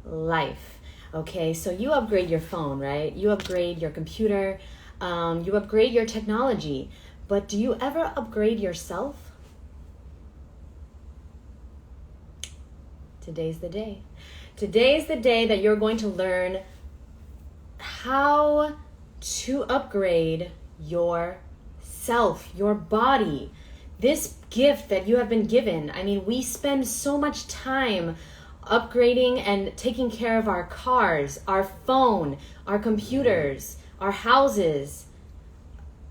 life. Okay, so you upgrade your phone, right? You upgrade your computer, you upgrade your technology, but do you ever upgrade yourself? Today's the day. Today's the day that you're going to learn how to upgrade yourself, your body. This gift that you have been given. I mean, we spend so much time upgrading and taking care of our cars, our phone, our computers, our houses.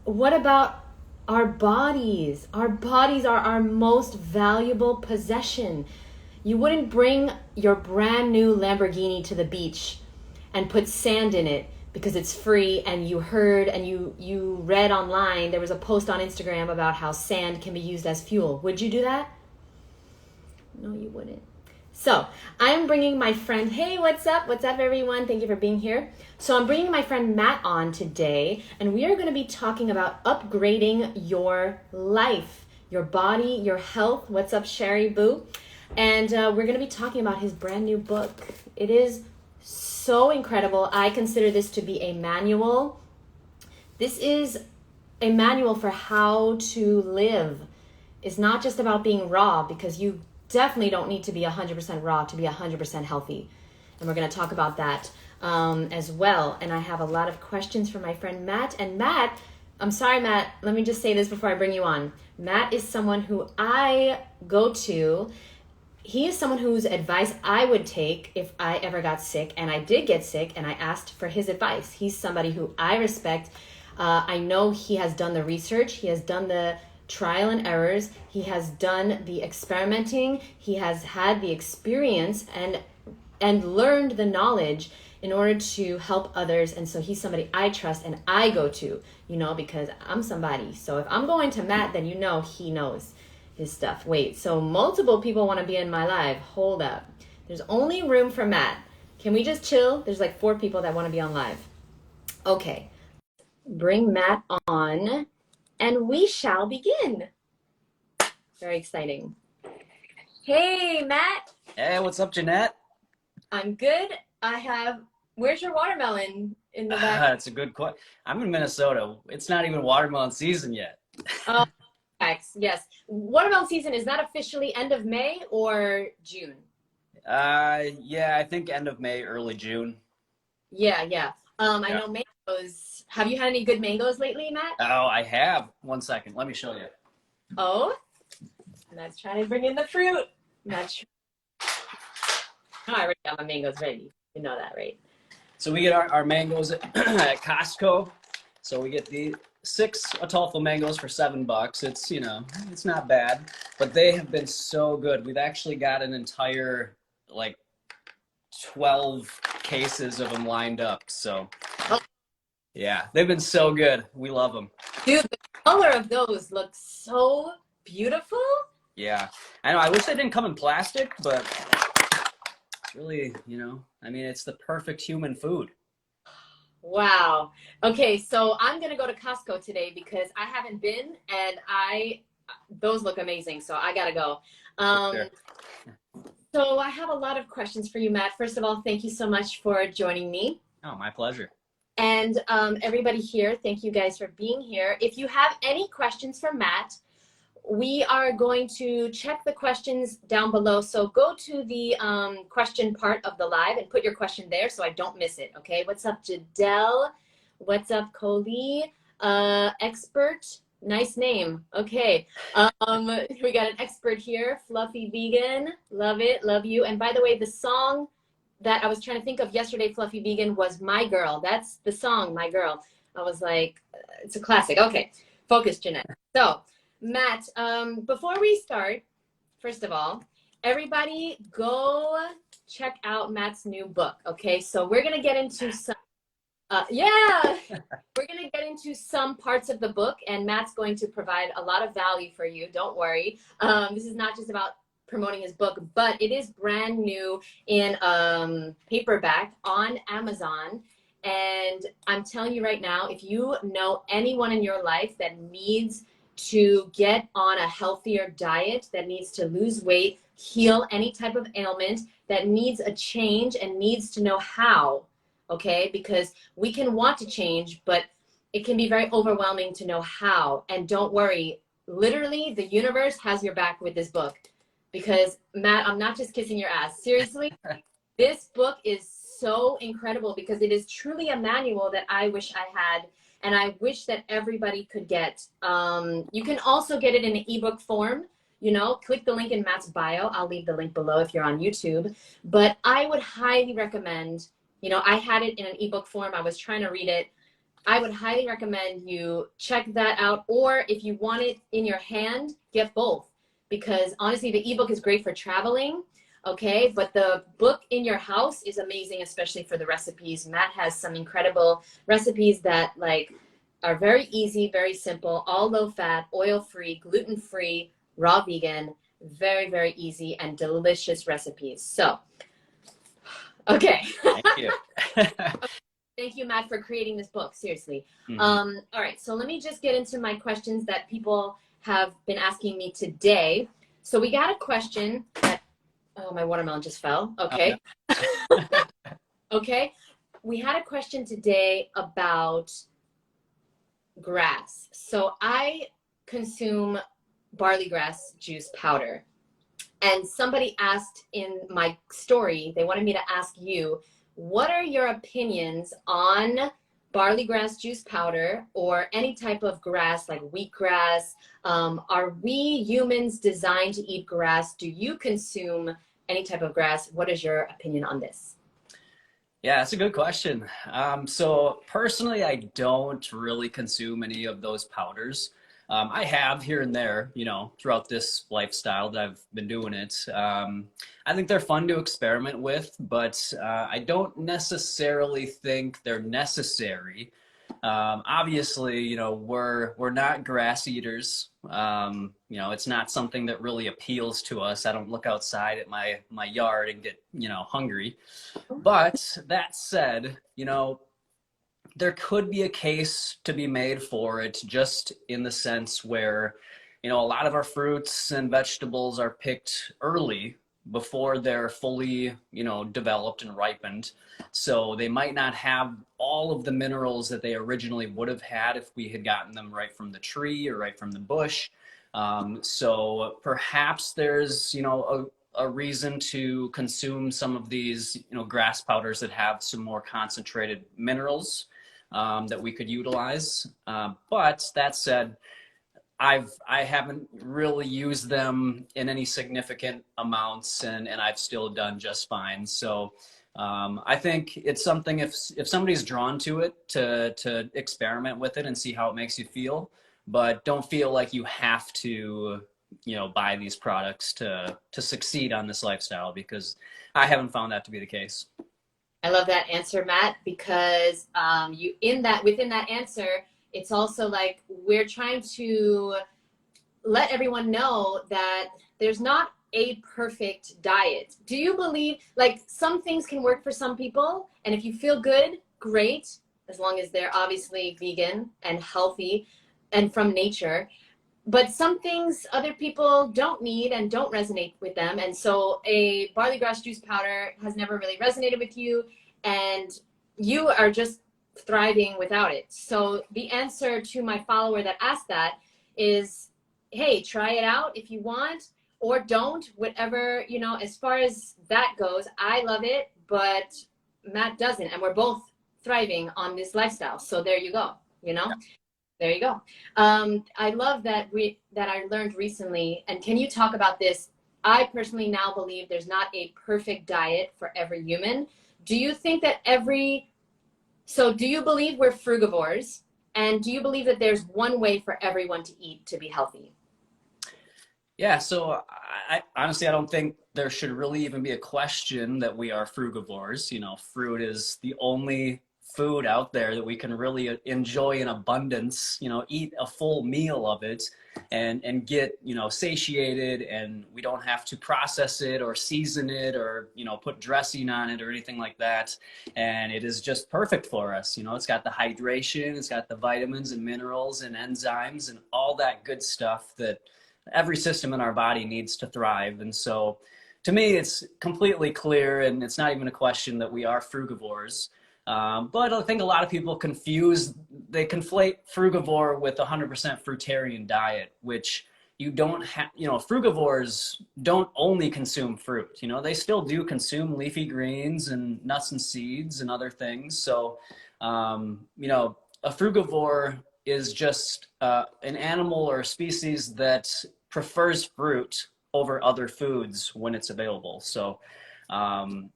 What about our bodies? Our bodies are our most valuable possession. You wouldn't bring your brand new Lamborghini to the beach and put sand in it because it's free, and you heard and you read online, there was a post on Instagram about how sand can be used as fuel. Would you do that? No, you wouldn't. So I'm bringing my friend, hey, what's up? What's up, everyone? Thank you for being here. So I'm bringing my friend Matt on today, and we are going to be talking about upgrading your life, your body, your health. What's up, Sherry Boo? And we're going to be talking about his brand new book. It is so incredible. I consider this to be a manual. This is a manual for how to live. It's not just about being raw, because you definitely don't need to be 100% raw to be 100% healthy. And we're going to talk about that as well. And I have a lot of questions from my friend Matt. And Matt, I'm sorry, Matt, let me just say this before I bring you on. Matt is someone who I go to. He is someone whose advice I would take if I ever got sick, and I did get sick, and I asked for his advice. He's somebody who I respect. I know he has done the research. He has done the trial and errors. He has done the experimenting. He has had the experience and learned the knowledge in order to help others. And so he's somebody I trust and I go to, because I'm somebody. So if I'm going to Matt, then he knows his stuff. Wait, so multiple people want to be in my live. Hold up. There's only room for Matt. Can we just chill? There's like 4 people that want to be on live. Okay. Bring Matt on and we shall begin. Very exciting. Hey, Matt. Hey, what's up, Jeanette? I'm good. Where's your watermelon in the back? That's a good question. I'm in Minnesota. It's not even watermelon season yet. Oh, yes. Watermelon season, is that officially end of May or June? Yeah, I think end of May, early June. Yeah. I know mangoes. Have you had any good mangoes lately, Matt? Oh, I have. 1 second. Let me show you. Oh, Matt's trying to bring in the fruit. I already got my mangoes ready. You know that, right? So we get our mangoes at Costco. So we get the 6 Atolfo mangoes for $7. It's, it's not bad, but they have been so good. We've actually got an entire 12 cases of them lined up. So yeah, they've been so good. We love them. Dude, the color of those looks so beautiful. Yeah, I know. I wish they didn't come in plastic, but it's really, it's the perfect human food. Wow. Okay, so I'm going to go to Costco today because I haven't been, and those look amazing, so I got to go. Sure. So I have a lot of questions for you, Matt. First of all, thank you so much for joining me. Oh, my pleasure. And everybody here, thank you guys for being here. If you have any questions for Matt, we are going to check the questions down below. So go to the question part of the live and put your question there so I don't miss it, okay? What's up, Jadelle? What's up, Coley? Expert, nice name. Okay, we got an expert here, Fluffy Vegan. Love it, love you. And by the way, the song that I was trying to think of yesterday, Fluffy Vegan, was My Girl. That's the song, My Girl. I was like, it's a classic. Okay, focus, Jeanette. So, Matt, before we start, first of all, everybody go check out Matt's new book, okay? So we're going to get into some, we're going to get into some parts of the book, and Matt's going to provide a lot of value for you. Don't worry. This is not just about promoting his book, but it is brand new in paperback on Amazon. And I'm telling you right now, if you know anyone in your life that needs to get on a healthier diet, that needs to lose weight, heal any type of ailment, that needs a change and needs to know how, okay? Because we can want to change, but it can be very overwhelming to know how. And don't worry, literally the universe has your back with this book. Because Matt, I'm not just kissing your ass. Seriously, this book is so incredible because it is truly a manual that I wish I had and I wish that everybody could get. You can also get it in an ebook form. You know, click the link in Matt's bio. I'll leave the link below if you're on YouTube. But I would highly recommend, you know, I had it in an ebook form. I was trying to read it. I would highly recommend you check that out. Or if you want it in your hand, get both. Because honestly, the ebook is great for traveling. Okay, but the book in your house is amazing, especially for the recipes. Matt has some incredible recipes that like are very easy, very simple, all low fat, oil free, gluten free, raw vegan, very, very easy and delicious recipes. So, okay. Thank you. Thank you, Matt, for creating this book. Seriously. All right, so let me just get into my questions that people have been asking me today. So we got a question that, oh, my watermelon just fell. Okay. Okay. We had a question today about grass. So I consume barley grass juice powder. And somebody asked in my story, they wanted me to ask you, what are your opinions on barley grass juice powder or any type of grass like wheatgrass? Are we humans designed to eat grass? Do you consume any type of grass? What is your opinion on this? Yeah, that's a good question. So personally, I don't really consume any of those powders. I have here and there, you know, throughout this lifestyle that I've been doing it. I think they're fun to experiment with, but I don't necessarily think they're necessary. Obviously, you know, we're not grass eaters. You know, it's not something that really appeals to us. I don't look outside at my yard and get, you know, hungry. But that said, you know, there could be a case to be made for it, just in the sense where, you know, a lot of our fruits and vegetables are picked early before they're fully, you know, developed and ripened. So they might not have all of the minerals that they originally would have had if we had gotten them right from the tree or right from the bush. So perhaps there's, you know, a reason to consume some of these, you know, grass powders that have some more concentrated minerals that we could utilize. But that said, I haven't really used them in any significant amounts, and I've still done just fine. So I think it's something, if somebody's drawn to it, to experiment with it and see how it makes you feel, but don't feel like you have to, you know, buy these products to succeed on this lifestyle, because I haven't found that to be the case. I love that answer, Matt, because within that answer, it's also like we're trying to let everyone know that there's not a perfect diet. Do you believe, like, some things can work for some people, and if you feel good, great, as long as they're obviously vegan and healthy and from nature. But some things other people don't need and don't resonate with them. And so a barley grass juice powder has never really resonated with you, and you are just thriving without it. So the answer to my follower that asked that is, hey, try it out if you want, or don't, whatever, you know, as far as that goes. I love it, but Matt doesn't, and we're both thriving on this lifestyle. So there you go, you know? There you go. I love that I learned recently, and can you talk about this? I personally now believe there's not a perfect diet for every human. Do you think that do you believe we're frugivores? And do you believe that there's one way for everyone to eat to be healthy? Yeah, so I honestly, I don't think there should really even be a question that we are frugivores. You know, fruit is the only food out there that we can really enjoy in abundance, you know, eat a full meal of it and get, you know, satiated, and we don't have to process it or season it or, you know, put dressing on it or anything like that. And it is just perfect for us. You know, it's got the hydration, it's got the vitamins and minerals and enzymes and all that good stuff that every system in our body needs to thrive. And so to me, it's completely clear, and it's not even a question that we are frugivores. But I think a lot of people they conflate frugivore with 100% fruitarian diet, which you don't have, frugivores don't only consume fruit, they still do consume leafy greens and nuts and seeds and other things. So, a frugivore is just an animal or a species that prefers fruit over other foods when it's available. So,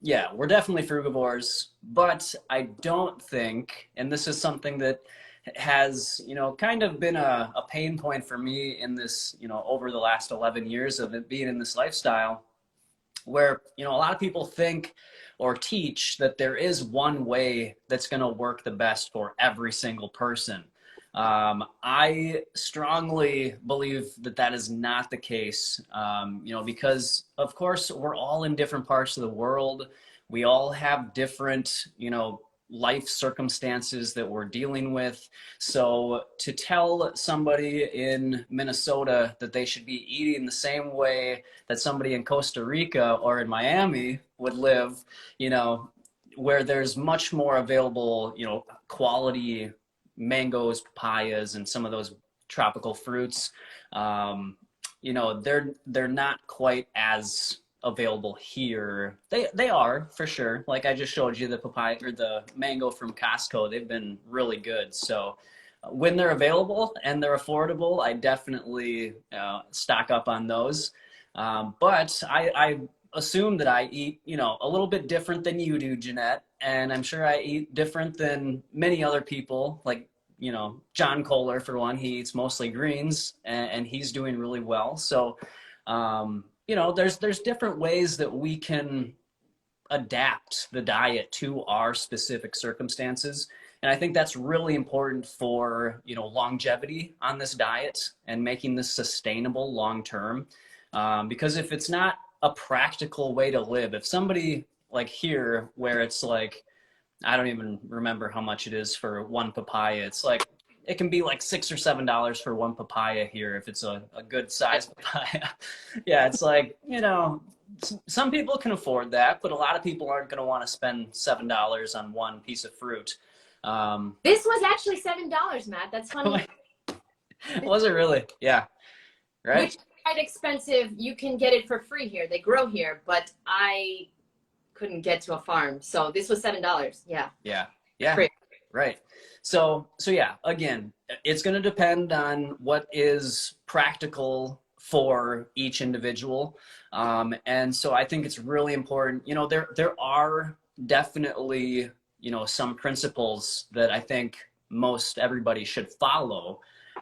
yeah, we're definitely frugivores, but I don't think, and this is something that has, kind of been a pain point for me in this, over the last 11 years of it being in this lifestyle, where, a lot of people think or teach that there is one way that's going to work the best for every single person. I strongly believe that that is not the case, because of course we're all in different parts of the world. We all have different, life circumstances that we're dealing with. So to tell somebody in Minnesota that they should be eating the same way that somebody in Costa Rica or in Miami would live, where there's much more available, quality mangoes, papayas, and some of those tropical fruits, they're not quite as available here. They are, for sure. Like I just showed you the papaya or the mango from Costco. They've been really good. So when they're available and they're affordable, I definitely stock up on those. But I assume that I eat, a little bit different than you do, Jeanette. And I'm sure I eat different than many other people. Like, John Kohler, for one, he eats mostly greens and he's doing really well. So, there's different ways that we can adapt the diet to our specific circumstances. And I think that's really important for, longevity on this diet and making this sustainable long term. Because if it's not a practical way to live, if somebody like here, where it's like, I don't even remember how much it is for one papaya. It's like, it can be like $6 or $7 for one papaya here if it's a good size papaya. Yeah, it's like, some people can afford that, but a lot of people aren't going to want to spend $7 on one piece of fruit. This was actually $7, Matt. That's funny. Was it really? Yeah. Right? Which is quite expensive. You can get it for free here. They grow here, but I couldn't get to a farm. So this was $7. Yeah. Yeah. Right. So yeah, again, it's going to depend on what is practical for each individual. And so I think it's really important, there are definitely, some principles that I think most everybody should follow,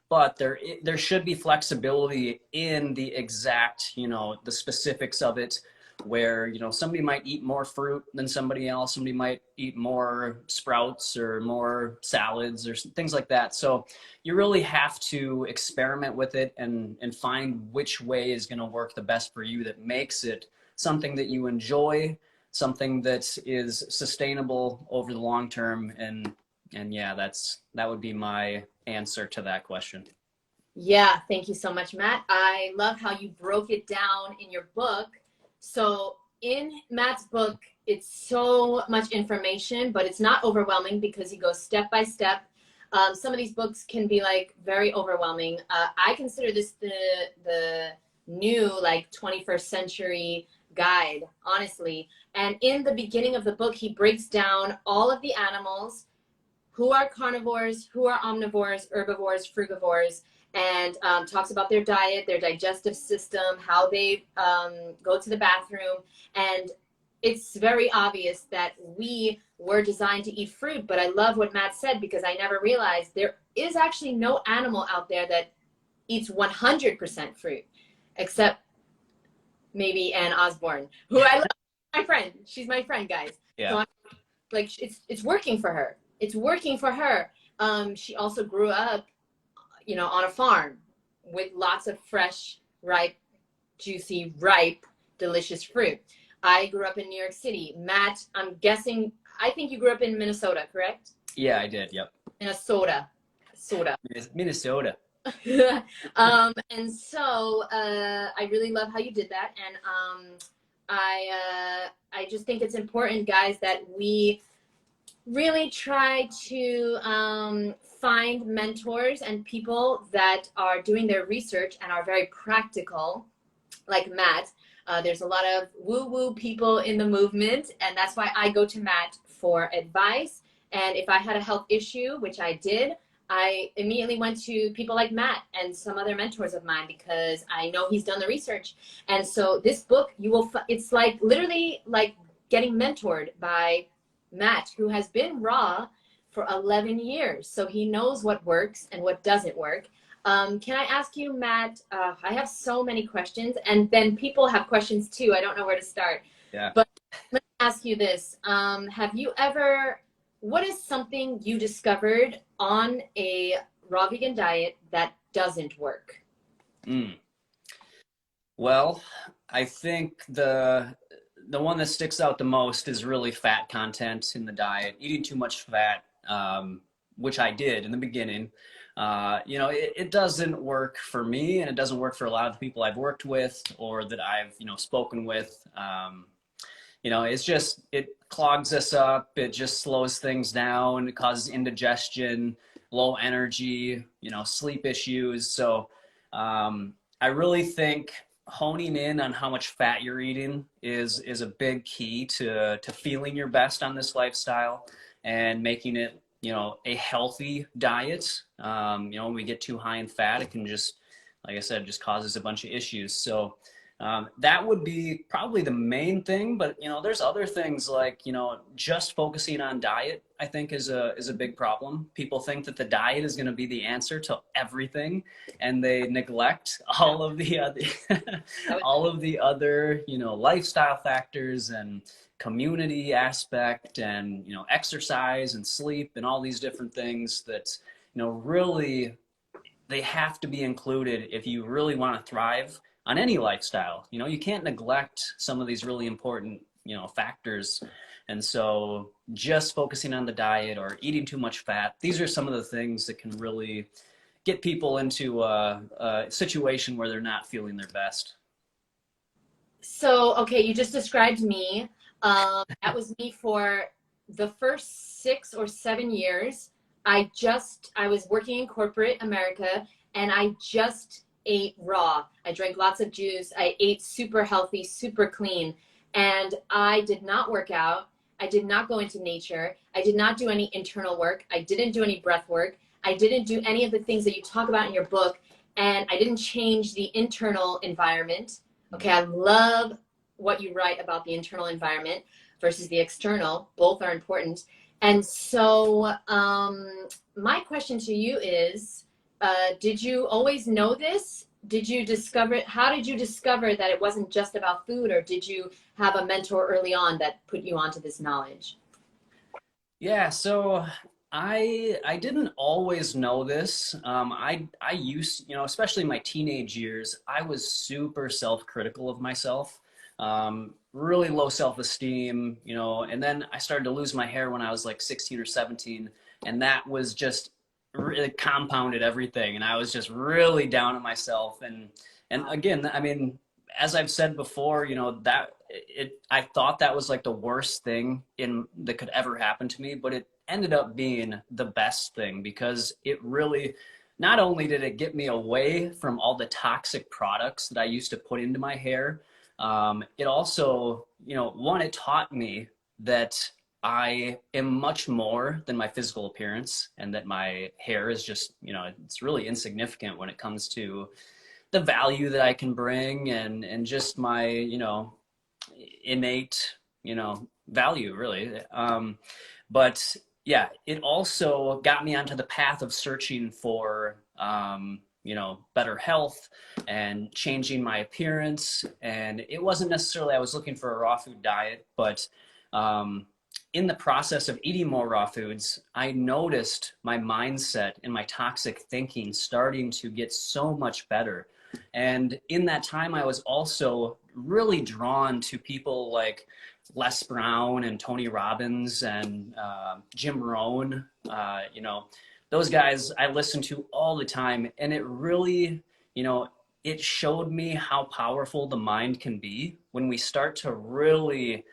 but there should be flexibility in the exact, the specifics of it, where, somebody might eat more fruit than somebody else. Somebody might eat more sprouts or more salads or things like that. So you really have to experiment with it and find which way is going to work the best for you, that makes it something that you enjoy, something that is sustainable over the long term. And yeah, that would be my answer to that question. Yeah, thank you so much, Matt. I love how you broke it down in your book. So in Matt's book, it's so much information, but it's not overwhelming because he goes step by step. Some of these books can be like very overwhelming. I consider this the new like 21st century guide, honestly. And in the beginning of the book, he breaks down all of the animals, who are carnivores, who are omnivores, herbivores, frugivores, and talks about their diet, their digestive system, how they go to the bathroom. And it's very obvious that we were designed to eat fruit. But I love what Matt said, because I never realized there is actually no animal out there that eats 100% fruit, except maybe Ann Osborne, who I love. My friend. She's my friend, guys. Yeah. So it's working for her. It's working for her. She also grew up, on a farm with lots of fresh, ripe, juicy, delicious fruit. I grew up in New York City. Matt, I think you grew up in Minnesota, correct? Yeah, I did. Yep. Minnesota. Minnesota. And so I really love how you did that. And I just think it's important, guys, that we really try to find mentors and people that are doing their research and are very practical, like Matt. There's a lot of woo-woo people in the movement, and that's why I go to Matt for advice. And if I had a health issue, which I did, I immediately went to people like Matt and some other mentors of mine because I know he's done the research. And so this book, it's like literally like getting mentored by Matt, who has been raw for 11 years. So he knows what works and what doesn't work. Can I ask you, Matt? I have so many questions, and then people have questions too. I don't know where to start. Yeah. But let me ask you this. What is something you discovered on a raw vegan diet that doesn't work? Well, I think the one that sticks out the most is really fat content in the diet. Eating too much fat, which I did in the beginning. It doesn't work for me, and it doesn't work for a lot of the people I've worked with or that I've, spoken with. It clogs us up. It just slows things down. It causes indigestion, low energy, sleep issues. So I really think honing in on how much fat you're eating is a big key to feeling your best on this lifestyle and making it a healthy diet. When we get too high in fat, it can just, like I said, just causes a bunch of issues. So that would be probably the main thing. But, there's other things like, just focusing on diet, I think is a big problem. People think that the diet is going to be the answer to everything, and they neglect all of the other, lifestyle factors and community aspect and, exercise and sleep and all these different things that, really they have to be included if you really want to thrive on any lifestyle. You can't neglect some of these really important, factors. And so just focusing on the diet or eating too much fat, these are some of the things that can really get people into a situation where they're not feeling their best. So, okay, you just described me. That was me for the first 6 or 7 years. I was working in corporate America, and I just ate raw. I drank lots of juice. I ate super healthy, super clean, and I did not work out. I did not go into nature. I did not do any internal work. I didn't do any breath work. I didn't do any of the things that you talk about in your book, and I didn't change the internal environment. Okay, I love what you write about the internal environment versus the external. Both are important. And so my question to you is, did you always know this? How did you discover that it wasn't just about food, or did you have a mentor early on that put you onto this knowledge? Yeah, so I didn't always know this. I used, especially in my teenage years, I was super self-critical of myself. Really low self-esteem, and then I started to lose my hair when I was like 16 or 17, and that was just really compounded everything, and I was just really down on myself. And again, I mean, as I've said before, I thought that was like the worst thing that could ever happen to me, but it ended up being the best thing, because it really, not only did it get me away from all the toxic products that I used to put into my hair, it also, it taught me that I am much more than my physical appearance, and that my hair is just, it's really insignificant when it comes to the value that I can bring and just my, innate, value, really. But yeah, it also got me onto the path of searching for, better health and changing my appearance. And it wasn't necessarily I was looking for a raw food diet, but in the process of eating more raw foods, I noticed my mindset and my toxic thinking starting to get so much better. And in that time, I was also really drawn to people like Les Brown and Tony Robbins and Jim Rohn. Those guys I listen to all the time, and it really, it showed me how powerful the mind can be when we start to really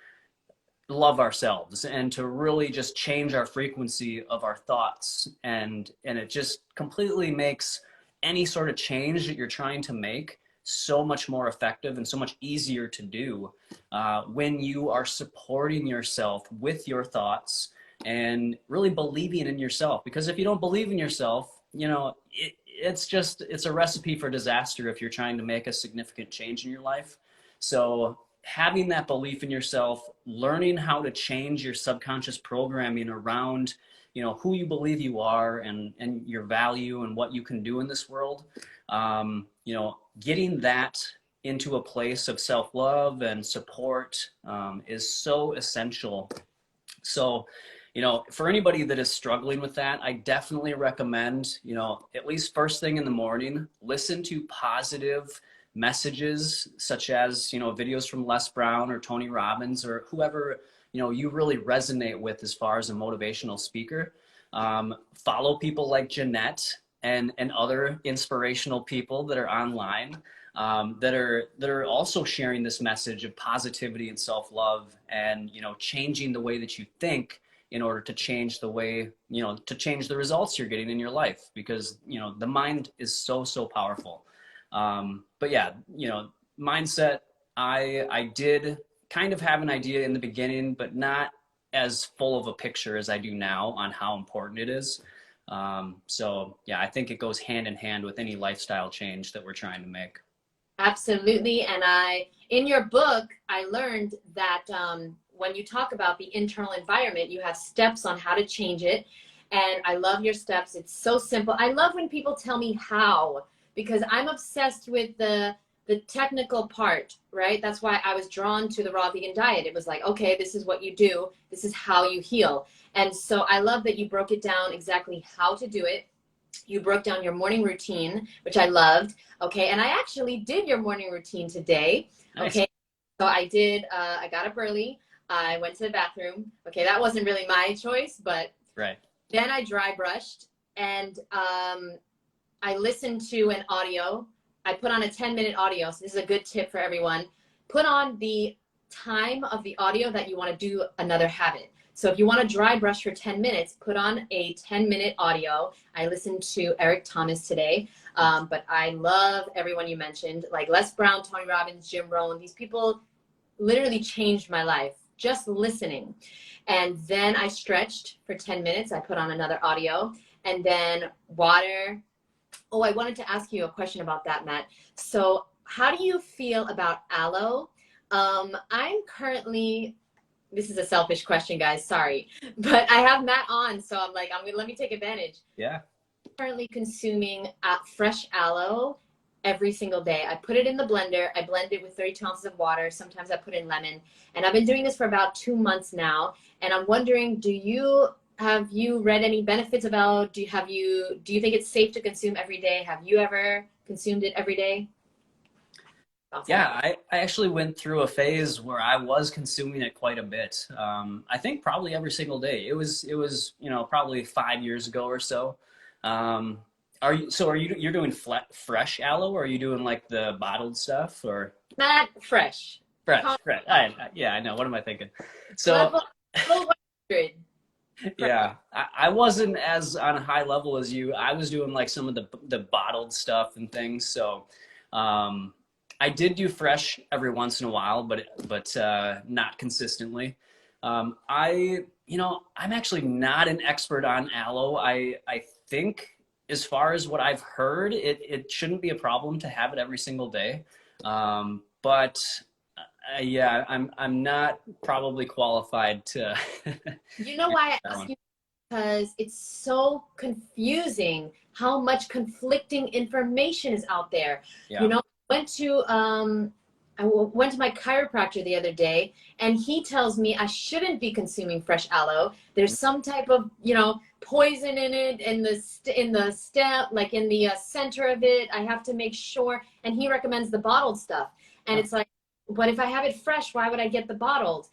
love ourselves and to really just change our frequency of our thoughts, and it just completely makes any sort of change that you're trying to make so much more effective and so much easier to do when you are supporting yourself with your thoughts and really believing in yourself. Because if you don't believe in yourself, you know, it's a recipe for disaster if you're trying to make a significant change in your life. So having that belief in yourself, learning how to change your subconscious programming around, you know, who you believe you are and your value and what you can do in this world, you know, getting that into a place of self-love and support is so essential. So, you know, for anybody that is struggling with that, I definitely recommend, you know, at least first thing in the morning, listen to positive messages such as, you know, videos from Les Brown or Tony Robbins or whoever, you know, you really resonate with as far as a motivational speaker. Follow people like Jeanette and other inspirational people that are online, that are also sharing this message of positivity and self-love, and, you know, changing the way that you think in order to change the way, you know, to change the results you're getting in your life, because, you know, the mind is so powerful. But yeah, you know, mindset, I did kind of have an idea in the beginning, but not as full of a picture as I do now on how important it is. So yeah, I think it goes hand in hand with any lifestyle change that we're trying to make. Absolutely. And in your book, I learned that when you talk about the internal environment, you have steps on how to change it. And I love your steps. It's so simple. I love when people tell me how, because I'm obsessed with the technical part, right? That's why I was drawn to the raw vegan diet. It was like, okay, this is what you do. This is how you heal. And so I love that you broke it down exactly how to do it. You broke down your morning routine, which I loved. Okay. And I actually did your morning routine today. Nice. Okay. So I did, I got up early. I went to the bathroom. Okay. That wasn't really my choice, but Right. then I dry brushed and I listened to an audio. I put on a 10-minute audio. So this is a good tip for everyone. Put on the time of the audio that you want to do another habit. So if you want to dry brush for 10 minutes, put on a 10-minute audio. I listened to Eric Thomas today, but I love everyone you mentioned, like Les Brown, Tony Robbins, Jim Rohn. These people literally changed my life just listening. And then I stretched for 10 minutes. I put on another audio, and then water. Oh, I wanted to ask you a question about that, Matt. So how do you feel about aloe? I'm currently, this is a selfish question, guys, sorry, but I have Matt on, so I'm like, let me take advantage. Yeah. I'm currently consuming fresh aloe every single day. I put it in the blender. I blend it with 32 ounces of water. Sometimes I put in lemon, and I've been doing this for about 2 months now. And I'm wondering, have you read any benefits of aloe? Do you think it's safe to consume every day? Have you ever consumed it every day? Yeah, I actually went through a phase where I was consuming it quite a bit. I think probably every single day. It was, you know, probably 5 years ago or so. You're doing fresh aloe, or are you doing like the bottled stuff, or? Not fresh. Fresh. Yeah, I know. What am I thinking? So, level 100. yeah, I wasn't as on a high level as you. I was doing like some of the bottled stuff and things. So, I did do fresh every once in a while, but not consistently. You know, I'm actually not an expert on aloe. I think, as far as what I've heard, it shouldn't be a problem to have it every single day. But yeah, I'm not probably qualified to. You know why I ask you? Because it's so confusing how much conflicting information is out there. Yeah. You know, I went to my chiropractor the other day, and he tells me I shouldn't be consuming fresh aloe. There's some type of, you know, poison in it, in the stem, like in the center of it. I have to make sure, and he recommends the bottled stuff. And it's like, but if I have it fresh, why would I get the bottled?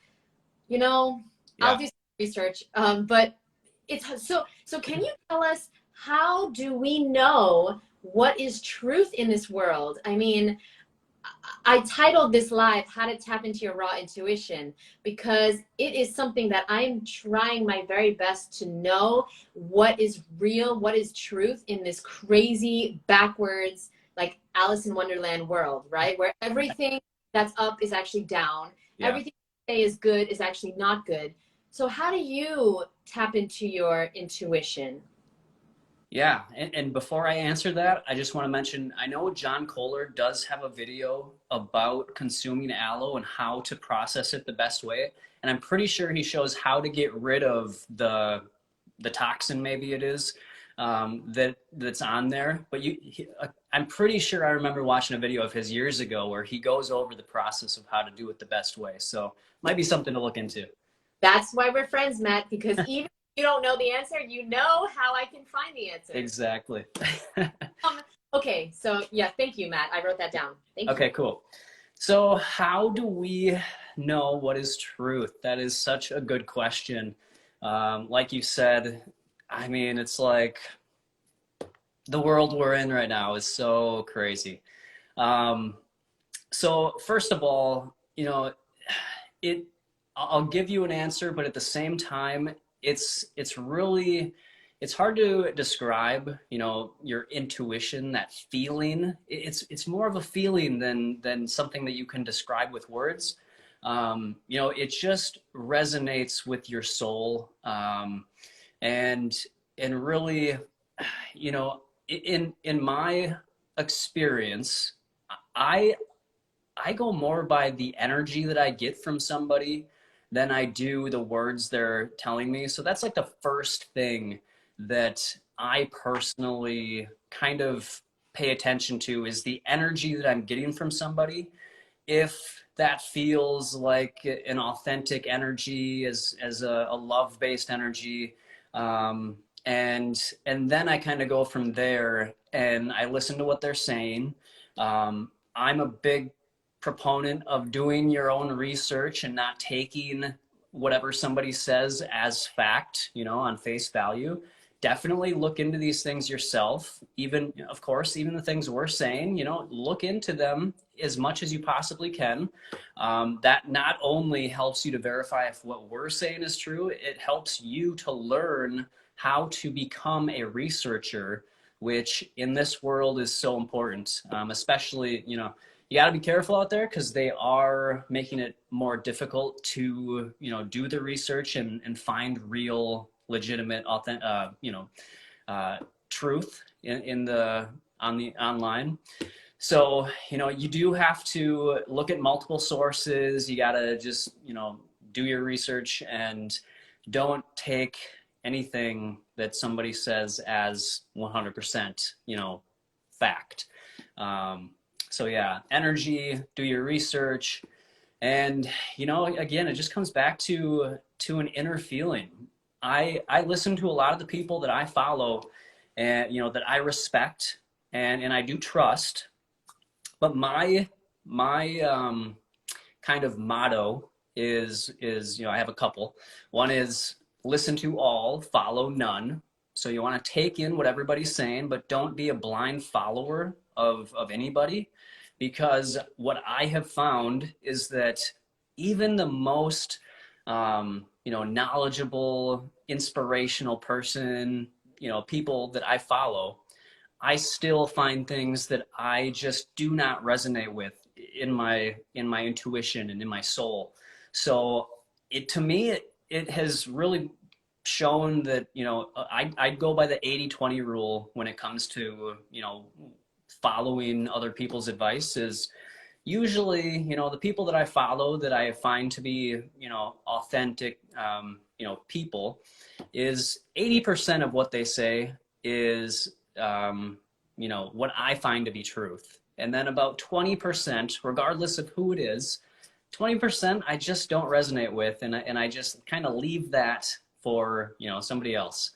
You know, yeah. I'll do some research. But it's so can you tell us, how do we know what is truth in this world? I mean, I titled this live, How to Tap into Your Raw Intuition, because it is something that I'm trying my very best to know what is real, what is truth in this crazy, backwards, like Alice in Wonderland world, right? Where everything that's up is actually down. Yeah. Everything you say is good is actually not good. So how do you tap into your intuition? Yeah, and before I answer that, I just want to mention, I know John Kohler does have a video about consuming aloe and how to process it the best way. And I'm pretty sure he shows how to get rid of the toxin, maybe it is, that's on there. But I'm pretty sure I remember watching a video of his years ago where he goes over the process of how to do it the best way. So might be something to look into. That's why we're friends, Matt, because even if you don't know the answer, you know how I can find the answer. Exactly. Okay, so yeah, thank you, Matt. I wrote that down. Thank you. Okay, cool. So how do we know what is truth? That is such a good question. Like you said, I mean, it's like the world we're in right now is so crazy. Um, so first of all, you know, it, I'll give you an answer, but at the same time, it's really, it's hard to describe, you know, your intuition, that feeling. It's more of a feeling than something that you can describe with words. You know, it just resonates with your soul, and and really, you know, in my experience, I I go more by the energy that I get from somebody than I do the words they're telling me. So that's like the first thing that I personally kind of pay attention to is the energy that I'm getting from somebody. If that feels like an authentic energy, as a love-based energy, and then I kind of go from there and I listen to what they're saying. I'm a big proponent of doing your own research and not taking whatever somebody says as fact, you know, on face value. Definitely look into these things yourself. Even, of course, even the things we're saying, you know, look into them as much as you possibly can. That not only helps you to verify if what we're saying is true, it helps you to learn how to become a researcher, which in this world is so important, especially, you know, you got to be careful out there because they are making it more difficult to, you know, do the research and find real, legitimate, authentic, you know, truth in the on the online. So, you know, you do have to look at multiple sources. You got to just, you know, do your research and don't take anything that somebody says as 100%, you know, fact. So yeah, energy, do your research, and you know, again, it just comes back to an inner feeling. I listen to a lot of the people that I follow, and you know that I respect and I do trust. But my kind of motto is you know I have a couple. One is listen to all, follow none. So you want to take in what everybody's saying, but don't be a blind follower of anybody, because what I have found is that even the most you know knowledgeable, inspirational person, you know, people that I follow, I still find things that I just do not resonate with in my intuition and in my soul. So it to me it has really shown that, you know, I'd go by the 80-20 rule when it comes to, you know, following other people's advice. Is usually, you know, the people that I follow that I find to be, you know, authentic, you know, people, is 80% of what they say is, you know, what I find to be truth. And then about 20%, regardless of who it is, 20% I just don't resonate with. And I just kind of leave that for, you know, somebody else.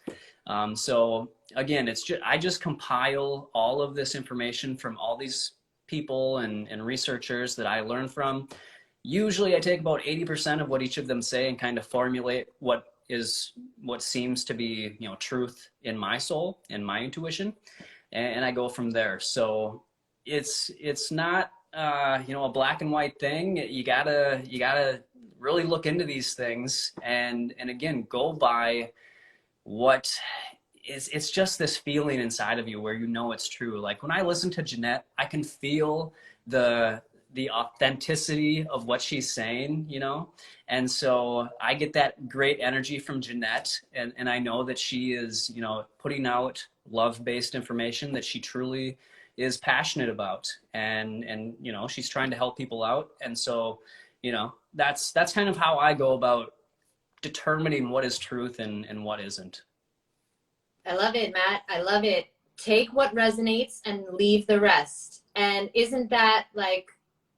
So again, it's just, I just compile all of this information from all these people and researchers that I learn from. Usually I take about 80% of what each of them say and kind of formulate what seems to be, you know, truth in my soul and my intuition. and I go from there. So it's not a black and white thing. You gotta really look into these things, and again, go by what is. It's just this feeling inside of you where you know it's true. Like when I listen to Jeanette, I can feel the the authenticity of what she's saying. And so I get that great energy from Jeanette, and I know that she is, putting out love-based information that she truly is passionate about, and she's trying to help people out. And so, that's kind of how I go about determining what is truth and what isn't. I love it, Matt. I love it. Take what resonates and leave the rest. And isn't that like,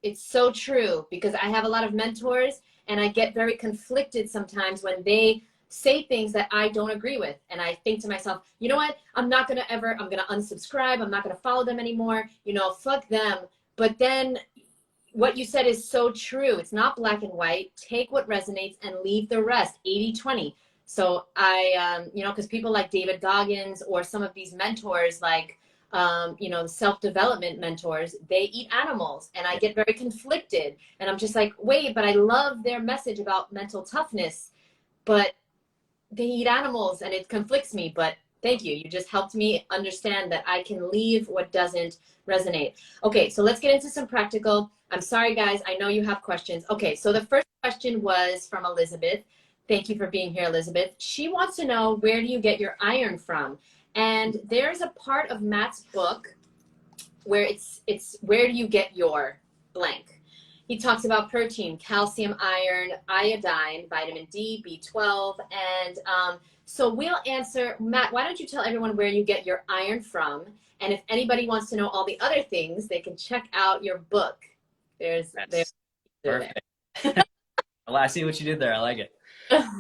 it's so true, because I have a lot of mentors and I get very conflicted sometimes when they say things that I don't agree with. And I think to myself, you know what? I'm going to unsubscribe. I'm not going to follow them anymore. Fuck them. But then what you said is so true. It's not black and white. Take what resonates and leave the rest. 80-20. So because people like David Goggins or some of these mentors, like, self-development mentors, they eat animals, and I get very conflicted, and I'm just like, wait, but I love their message about mental toughness, but they eat animals and it conflicts me. But thank you. You just helped me understand that I can leave what doesn't resonate. Okay, so let's get into some practical. I'm sorry, guys. I know you have questions. Okay, so the first question was from Elizabeth. Thank you for being here, Elizabeth. She wants to know, where do you get your iron from? And there's a part of Matt's book where it's where do you get your blank? He talks about protein, calcium, iron, iodine, vitamin D, B12, and so we'll answer. Matt, why don't you tell everyone where you get your iron from? And if anybody wants to know all the other things, they can check out your book. There's perfect. Well, I see what you did there. I like it.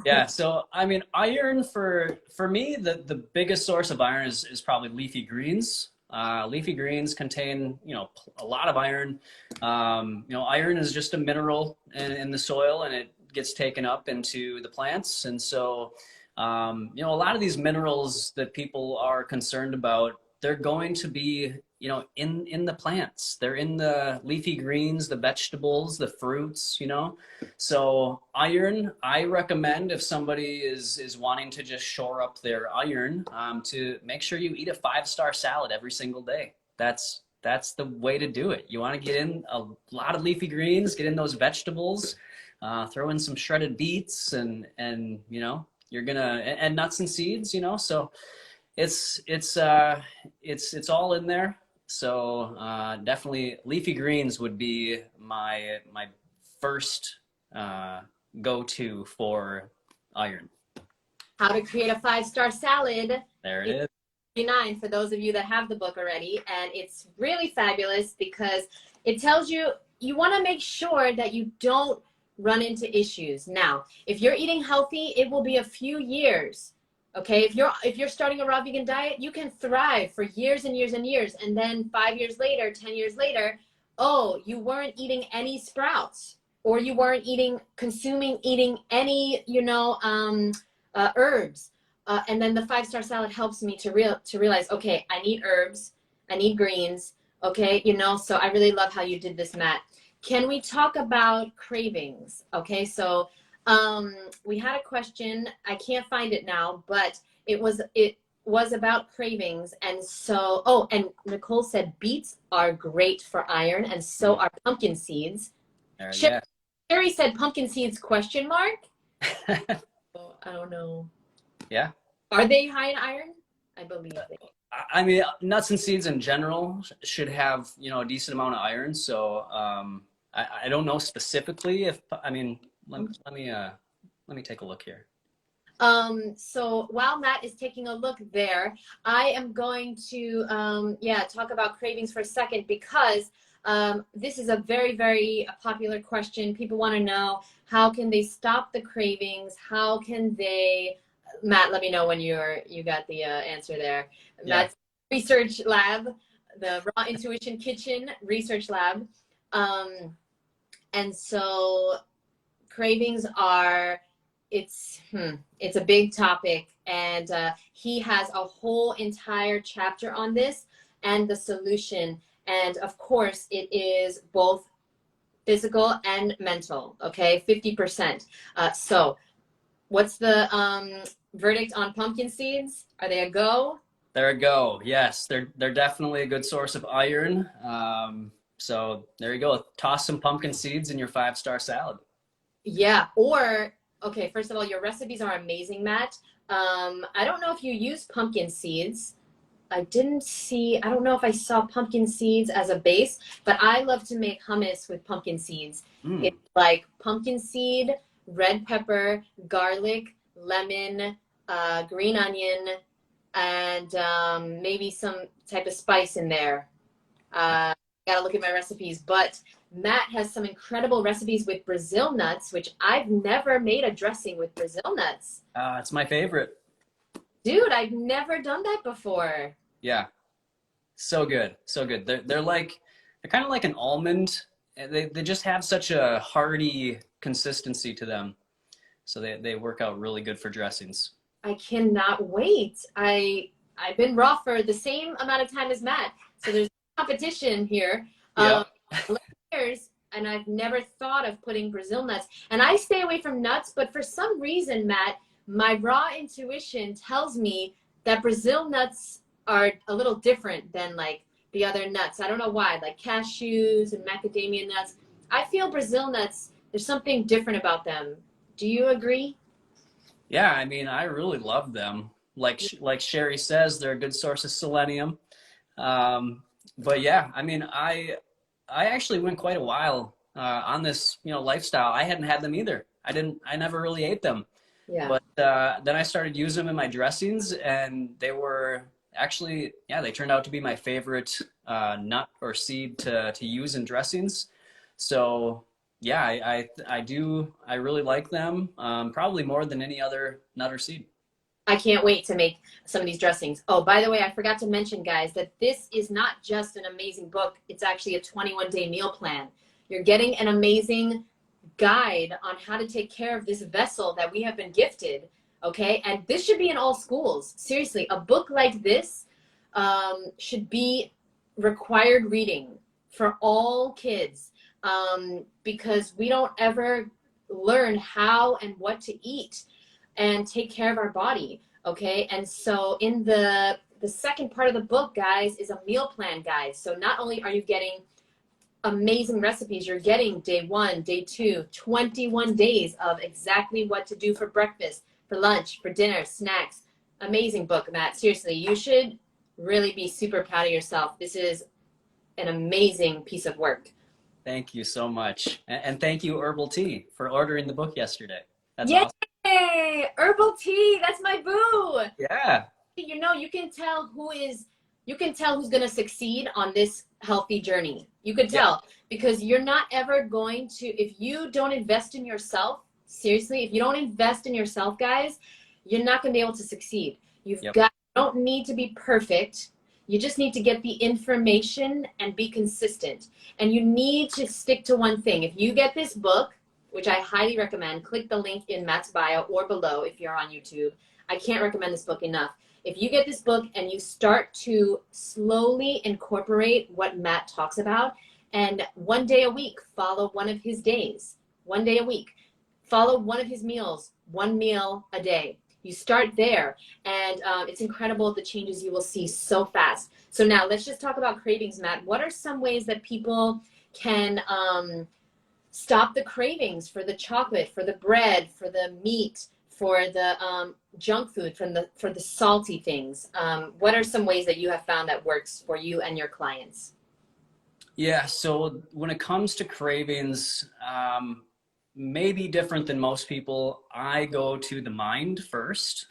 Yeah, so I mean, iron for me, the biggest source of iron is probably leafy greens. Leafy greens contain, a lot of iron. Iron is just a mineral in the soil, and it gets taken up into the plants. And so, a lot of these minerals that people are concerned about, they're going to be, in the plants. They're in the leafy greens, the vegetables, the fruits, So iron, I recommend, if somebody is wanting to just shore up their iron, to make sure you eat a 5-star salad every single day. That's the way to do it. You want to get in a lot of leafy greens, get in those vegetables, throw in some shredded beets, and you're gonna, and nuts and seeds, so it's all in there. So definitely leafy greens would be my first go-to for iron. How to create a 5-star salad. There it is. 9 for those of you that have the book already, and it's really fabulous because it tells you want to make sure that you don't run into issues. Now, if you're eating healthy, it will be a few years. Okay, if you're starting a raw vegan diet, you can thrive for years and years and years, and then 5 years later, 10 years later, oh, you weren't eating any sprouts, or you weren't eating any herbs, and then the 5-star salad helps me to realize, okay, I need herbs, I need greens, okay, so I really love how you did this, Matt. Can we talk about cravings? Okay, so we had a question. I can't find it now, but it was about cravings. And so, and Nicole said beets are great for iron, and so are pumpkin seeds. Sherry said pumpkin seeds ? Oh, I don't know. Yeah. Are they high in iron? I believe they. I mean, nuts and seeds in general should have, a decent amount of iron. So I don't know specifically if, let me take a look here. So while Matt is taking a look there, I am going to talk about cravings for a second, because this is a very, very popular question. People want to know, how can they stop the cravings? How can they, Matt, let me know when you got the answer there. Yeah. Matt's research lab, the Raw Intuition Kitchen research lab. And so cravings are, it's a big topic, and he has a whole entire chapter on this. and the solution. And of course, it is both physical and mental, okay? 50%. So what's the verdict on pumpkin seeds? Are they a go? There we go. Yes, they're definitely a good source of iron. So there you go. Toss some pumpkin seeds in your 5-star salad. Yeah. Or, okay, first of all, your recipes are amazing, Matt. I don't know if you use pumpkin seeds. I don't know if I saw pumpkin seeds as a base, but I love to make hummus with pumpkin seeds. Mm. It's like pumpkin seed, red pepper, garlic, lemon, green onion, and maybe some type of spice in there. Gotta look at my recipes. But Matt has some incredible recipes with Brazil nuts, which I've never made a dressing with Brazil nuts. It's my favorite. Dude, I've never done that before. Yeah, so good, so good. They're kind of like an almond. They just have such a hearty consistency to them, so they work out really good for dressings. I cannot wait. I've been raw for the same amount of time as Matt, so there's competition here. Yeah. 11 years, and I've never thought of putting Brazil nuts. And I stay away from nuts, but for some reason, Matt, my raw intuition tells me that Brazil nuts are a little different than like the other nuts. I don't know why, like cashews and macadamia nuts. I feel Brazil nuts, there's something different about them. Do you agree? Yeah, I mean, I really love them. Like Sherry says, they're a good source of selenium. But yeah, I mean, I actually went quite a while on this, lifestyle. I hadn't had them either. I never really ate them. Yeah. But then I started using them in my dressings, and they were actually, yeah, they turned out to be my favorite nut or seed to use in dressings. So yeah, I really like them, probably more than any other nut or seed. I can't wait to make some of these dressings. Oh, by the way, I forgot to mention, guys, that this is not just an amazing book. It's actually a 21-day meal plan. You're getting an amazing guide on how to take care of this vessel that we have been gifted, okay? And this should be in all schools. Seriously, a book like this should be required reading for all kids, because we don't ever learn how and what to eat and take care of our body, okay? And so in the second part of the book, guys, is a meal plan guide. So not only are you getting amazing recipes, you're getting day 1, day 2, 21 days of exactly what to do for breakfast, for lunch, for dinner, snacks. Amazing book, Matt. Seriously, you should really be super proud of yourself. This is an amazing piece of work. Thank you so much. And thank you, Herbal Tea, for ordering the book yesterday. That's Yay! awesome. Herbal tea, that's my boo. Yeah. You can tell who's going to succeed on this healthy journey. You can tell, because you're not ever going to, if you don't invest in yourself, seriously, if you don't invest in yourself, guys, you're not going to be able to succeed. You don't need to be perfect. You just need to get the information and be consistent. And you need to stick to one thing. If you get this book, which I highly recommend, click the link in Matt's bio or below if you're on YouTube. I can't recommend this book enough. If you get this book and you start to slowly incorporate what Matt talks about, and one day a week, follow one of his days, one day a week, follow one of his meals, one meal a day. You start there, and it's incredible the changes you will see so fast. So now let's just talk about cravings, Matt. What are some ways that people can stop the cravings for the chocolate, for the bread, for the meat, for the junk food, for the salty things? What are some ways that you have found that works for you and your clients? Yeah, so when it comes to cravings, maybe different than most people, I go to the mind first.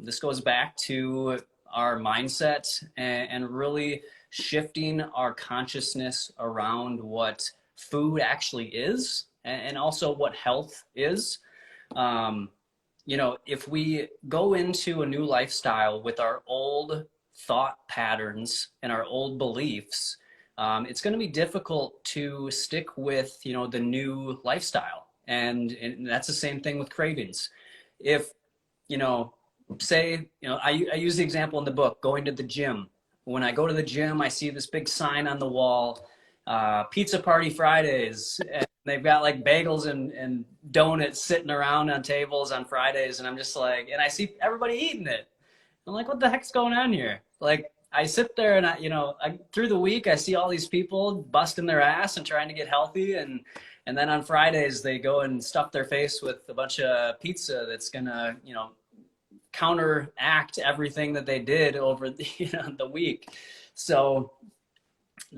This goes back to our mindset and really shifting our consciousness around what food actually is, and also what health is. If we go into a new lifestyle with our old thought patterns and our old beliefs, it's going to be difficult to stick with, the new lifestyle. And that's the same thing with cravings. If, say, I use the example in the book, going to the gym. when I go to the gym, I see this big sign on the wall, Pizza Party Fridays. And they've got like bagels and donuts sitting around on tables on Fridays. And I'm just like, and I see everybody eating it. I'm like, what the heck's going on here? Like, I sit there and through the week, I see all these people busting their ass and trying to get healthy. And then on Fridays, they go and stuff their face with a bunch of pizza that's gonna, counteract everything that they did over the week. So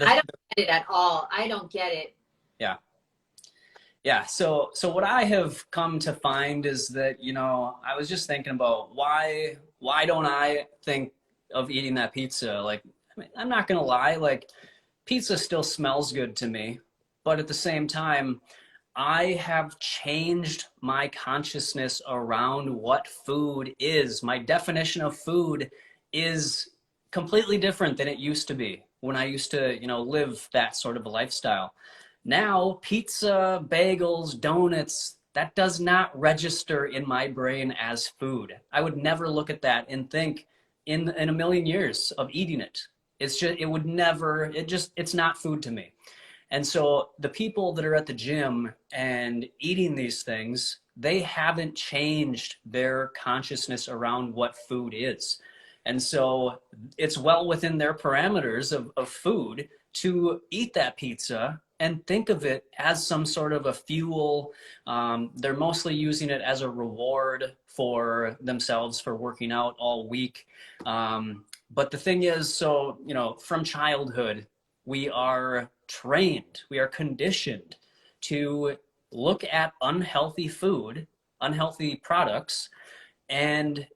I don't get it at all. I don't get it. Yeah. So what I have come to find is that, I was just thinking about why don't I think of eating that pizza? Like, I mean, I'm not going to lie, like pizza still smells good to me, but at the same time, I have changed my consciousness around what food is. My definition of food is completely different than it used to be when I used to, live that sort of a lifestyle. Now, pizza, bagels, donuts, that does not register in my brain as food. I would never look at that and think in a million years of eating it. It's not food to me. And so the people that are at the gym and eating these things, they haven't changed their consciousness around what food is. And so it's well within their parameters of food to eat that pizza and think of it as some sort of a fuel. They're mostly using it as a reward for themselves for working out all week. But the thing is, from childhood, we are trained, we are conditioned to look at unhealthy food, unhealthy products, and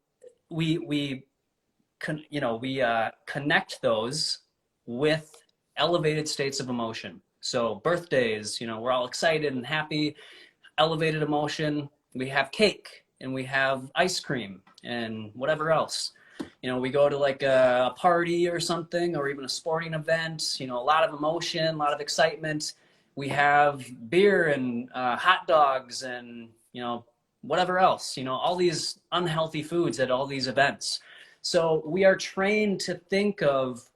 we connect those with elevated states of emotion. So birthdays, we're all excited and happy, elevated emotion. We have cake and we have ice cream and whatever else. We go to like a party or something, or even a sporting event, a lot of emotion, a lot of excitement. We have beer and hot dogs and, whatever else, all these unhealthy foods at all these events. So we are trained to think of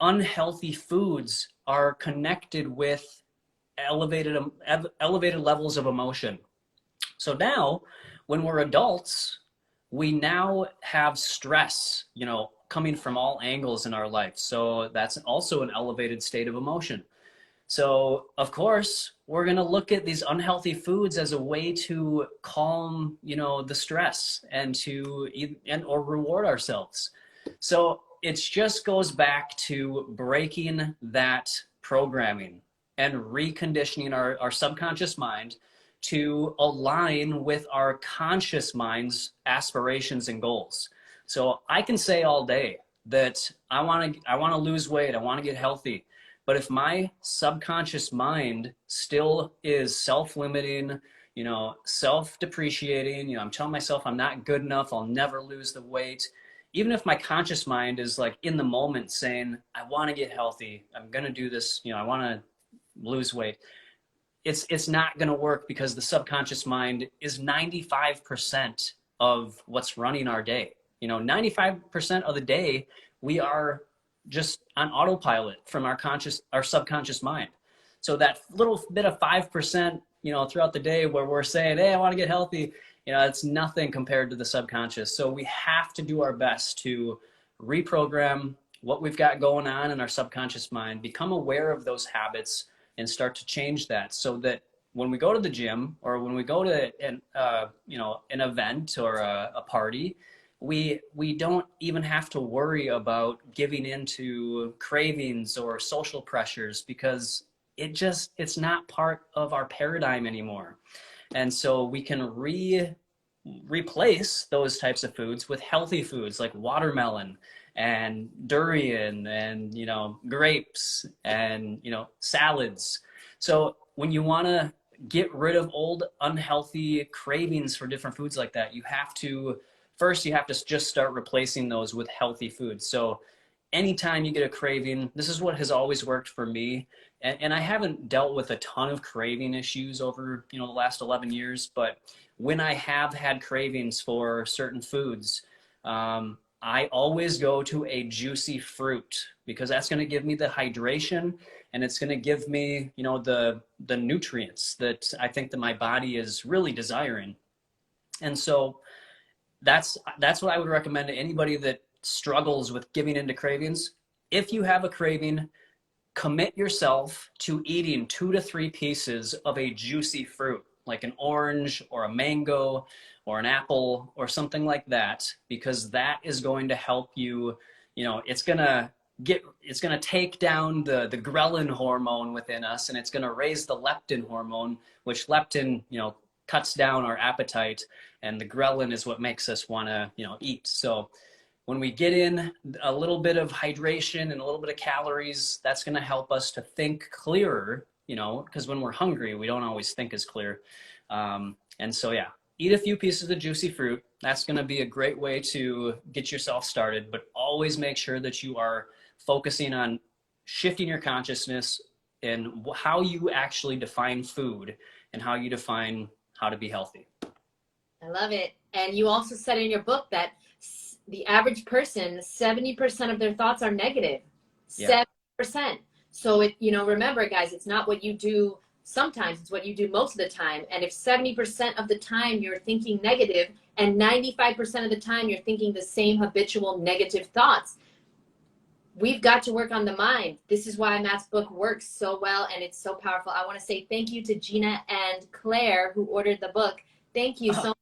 unhealthy foods are connected with elevated levels of emotion. So now when we're adults, we now have stress, coming from all angles in our life. So that's also an elevated state of emotion. So of course, we're going to look at these unhealthy foods as a way to calm, the stress and or reward ourselves. So it just goes back to breaking that programming and reconditioning our subconscious mind to align with our conscious mind's aspirations and goals. So I can say all day that I want to lose weight, I want to get healthy. But if my subconscious mind still is self-limiting, self-depreciating, I'm telling myself I'm not good enough, I'll never lose the weight. Even if my conscious mind is like in the moment saying, I want to get healthy, I'm going to do this, I want to lose weight. It's not going to work because the subconscious mind is 95% of what's running our day. 95% of the day, we are just on autopilot from our subconscious mind. So that little bit of 5%, throughout the day where we're saying, hey, I want to get healthy, it's nothing compared to the subconscious. So we have to do our best to reprogram what we've got going on in our subconscious mind, become aware of those habits, and start to change that so that when we go to the gym or when we go to an event or a party, we don't even have to worry about giving into cravings or social pressures because it's not part of our paradigm anymore. And so we can replace those types of foods with healthy foods like watermelon and durian and, grapes and, salads. So when you want to get rid of old unhealthy cravings for different foods like that, you have to just start replacing those with healthy foods. So anytime you get a craving, this is what has always worked for me. And I haven't dealt with a ton of craving issues over, the last 11 years, but when I have had cravings for certain foods, I always go to a juicy fruit because that's going to give me the hydration and it's going to give me, you know, the nutrients that I think that my body is really desiring. And so that's what I would recommend to anybody that struggles with giving into cravings. If you have a craving, commit yourself to eating 2 to 3 pieces of a juicy fruit, like an orange or a mango or an apple or something like that, because that is going to help you, you know, it's going to take down the ghrelin hormone within us, and it's going to raise the leptin hormone, which leptin, you know, cuts down our appetite, and the ghrelin is what makes us want to, you know, eat. So when we get in a little bit of hydration and a little bit of calories, that's going to help us to think clearer, you know, because when we're hungry, we don't always think as clear. And so, yeah, eat a few pieces of juicy fruit. That's going to be a great way to get yourself started, but always make sure that you are focusing on shifting your consciousness and how you actually define food and how you define how to be healthy. I love it. And you also said in your book that the average person, 70% of their thoughts are negative. Yeah. 70%. So it, you know, remember guys, it's not what you do sometimes, it's what you do most of the time. And if 70% of the time you're thinking negative and 95% of the time you're thinking the same habitual negative thoughts, we've got to work on the mind. This is why Matt's book works so well and it's so powerful. I want to say thank you to Gina and Claire who ordered the book. Thank you so much.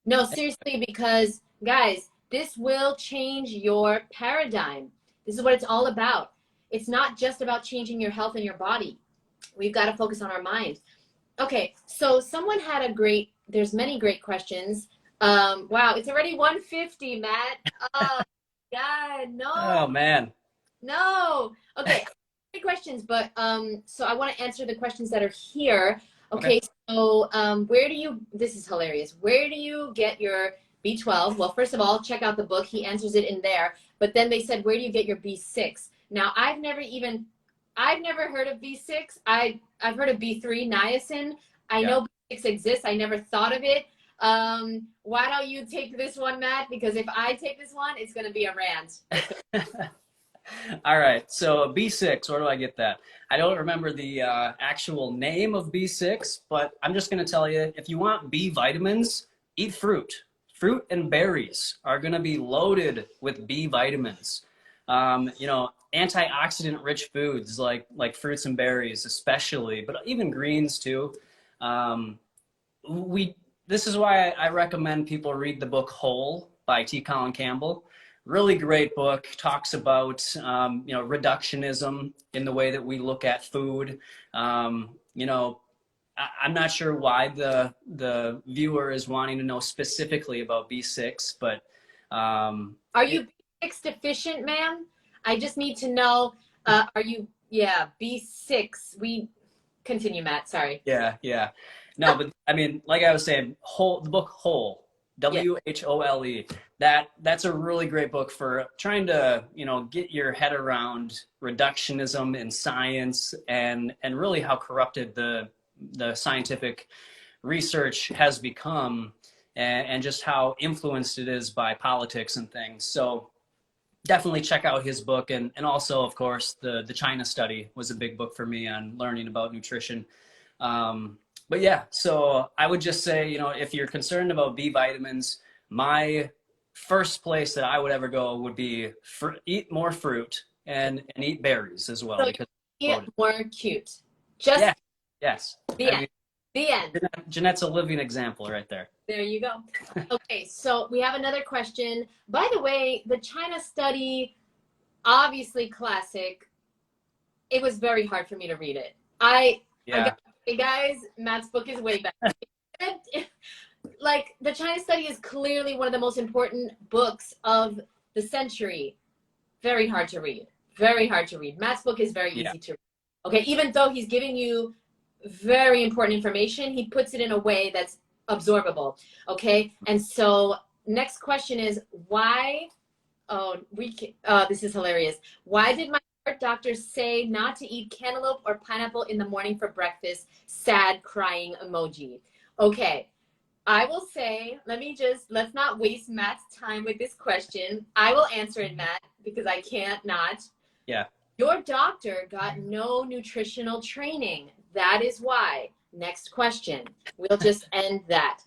No, seriously, because guys, this will change your paradigm. This is what it's all about. It's not just about changing your health and your body. We've got to focus on our mind. Okay, so someone had there's many great questions. Wow, it's already 1:50, Matt. Oh, God, no. Oh, man. No. Okay, great questions, but so I want to answer the questions that are here. Okay. So this is hilarious. Where do you get your B12? Well, first of all, check out the book. He answers it in there. But then they said, where do you get your B6? Now, I've never heard of B6. I've heard of B3, niacin. I know B6 exists. I never thought of it. Why don't you take this one, Matt? Because if I take this one, it's going to be a rant. All right. So B6, where do I get that? I don't remember the actual name of B6, but I'm just going to tell you, if you want B vitamins, eat fruit. Fruit and berries are going to be loaded with B vitamins. You know, antioxidant rich foods like fruits and berries especially, but even greens too. This is why I recommend people read the book Whole by T. Colin Campbell. Really great book. Talks about you know, reductionism in the way that we look at food. You know, I'm not sure why the viewer is wanting to know specifically about B6, but are you B6 deficient, ma'am? I just need to know. Are you? Yeah, B6. We continue, Matt. Sorry. Yeah. No, but I mean, like I was saying, the book Whole, WHOLE. That's a really great book for trying to, you know, get your head around reductionism in science and really how corrupted the scientific research has become and just how influenced it is by politics and things. So definitely check out his book. And also, of course, the China study was a big book for me on learning about nutrition. But yeah, so I would just say, you know, if you're concerned about B vitamins, my first place that I would ever go would be eat more fruit and eat berries as well. So because eat more cute. Just yeah. Yes. The end. The end. Jeanette's a living example right there. There you go. Okay, so we have another question. By the way, the China study, obviously classic. It was very hard for me to read it. Hey guys, Matt's book is way better. Like, the China study is clearly one of the most important books of the century. Very hard to read. Very hard to read. Matt's book is very easy to read. Okay, even though he's giving you very important information, he puts it in a way that's absorbable. Okay, and so next question is why? This is hilarious. Why did my doctors say not to eat cantaloupe or pineapple in the morning for breakfast? Sad crying emoji. Okay, I will say, let's not waste Matt's time with this question. I will answer it, Matt, because I can't not. Yeah. Your doctor got no nutritional training. That is why. Next question. We'll just end that.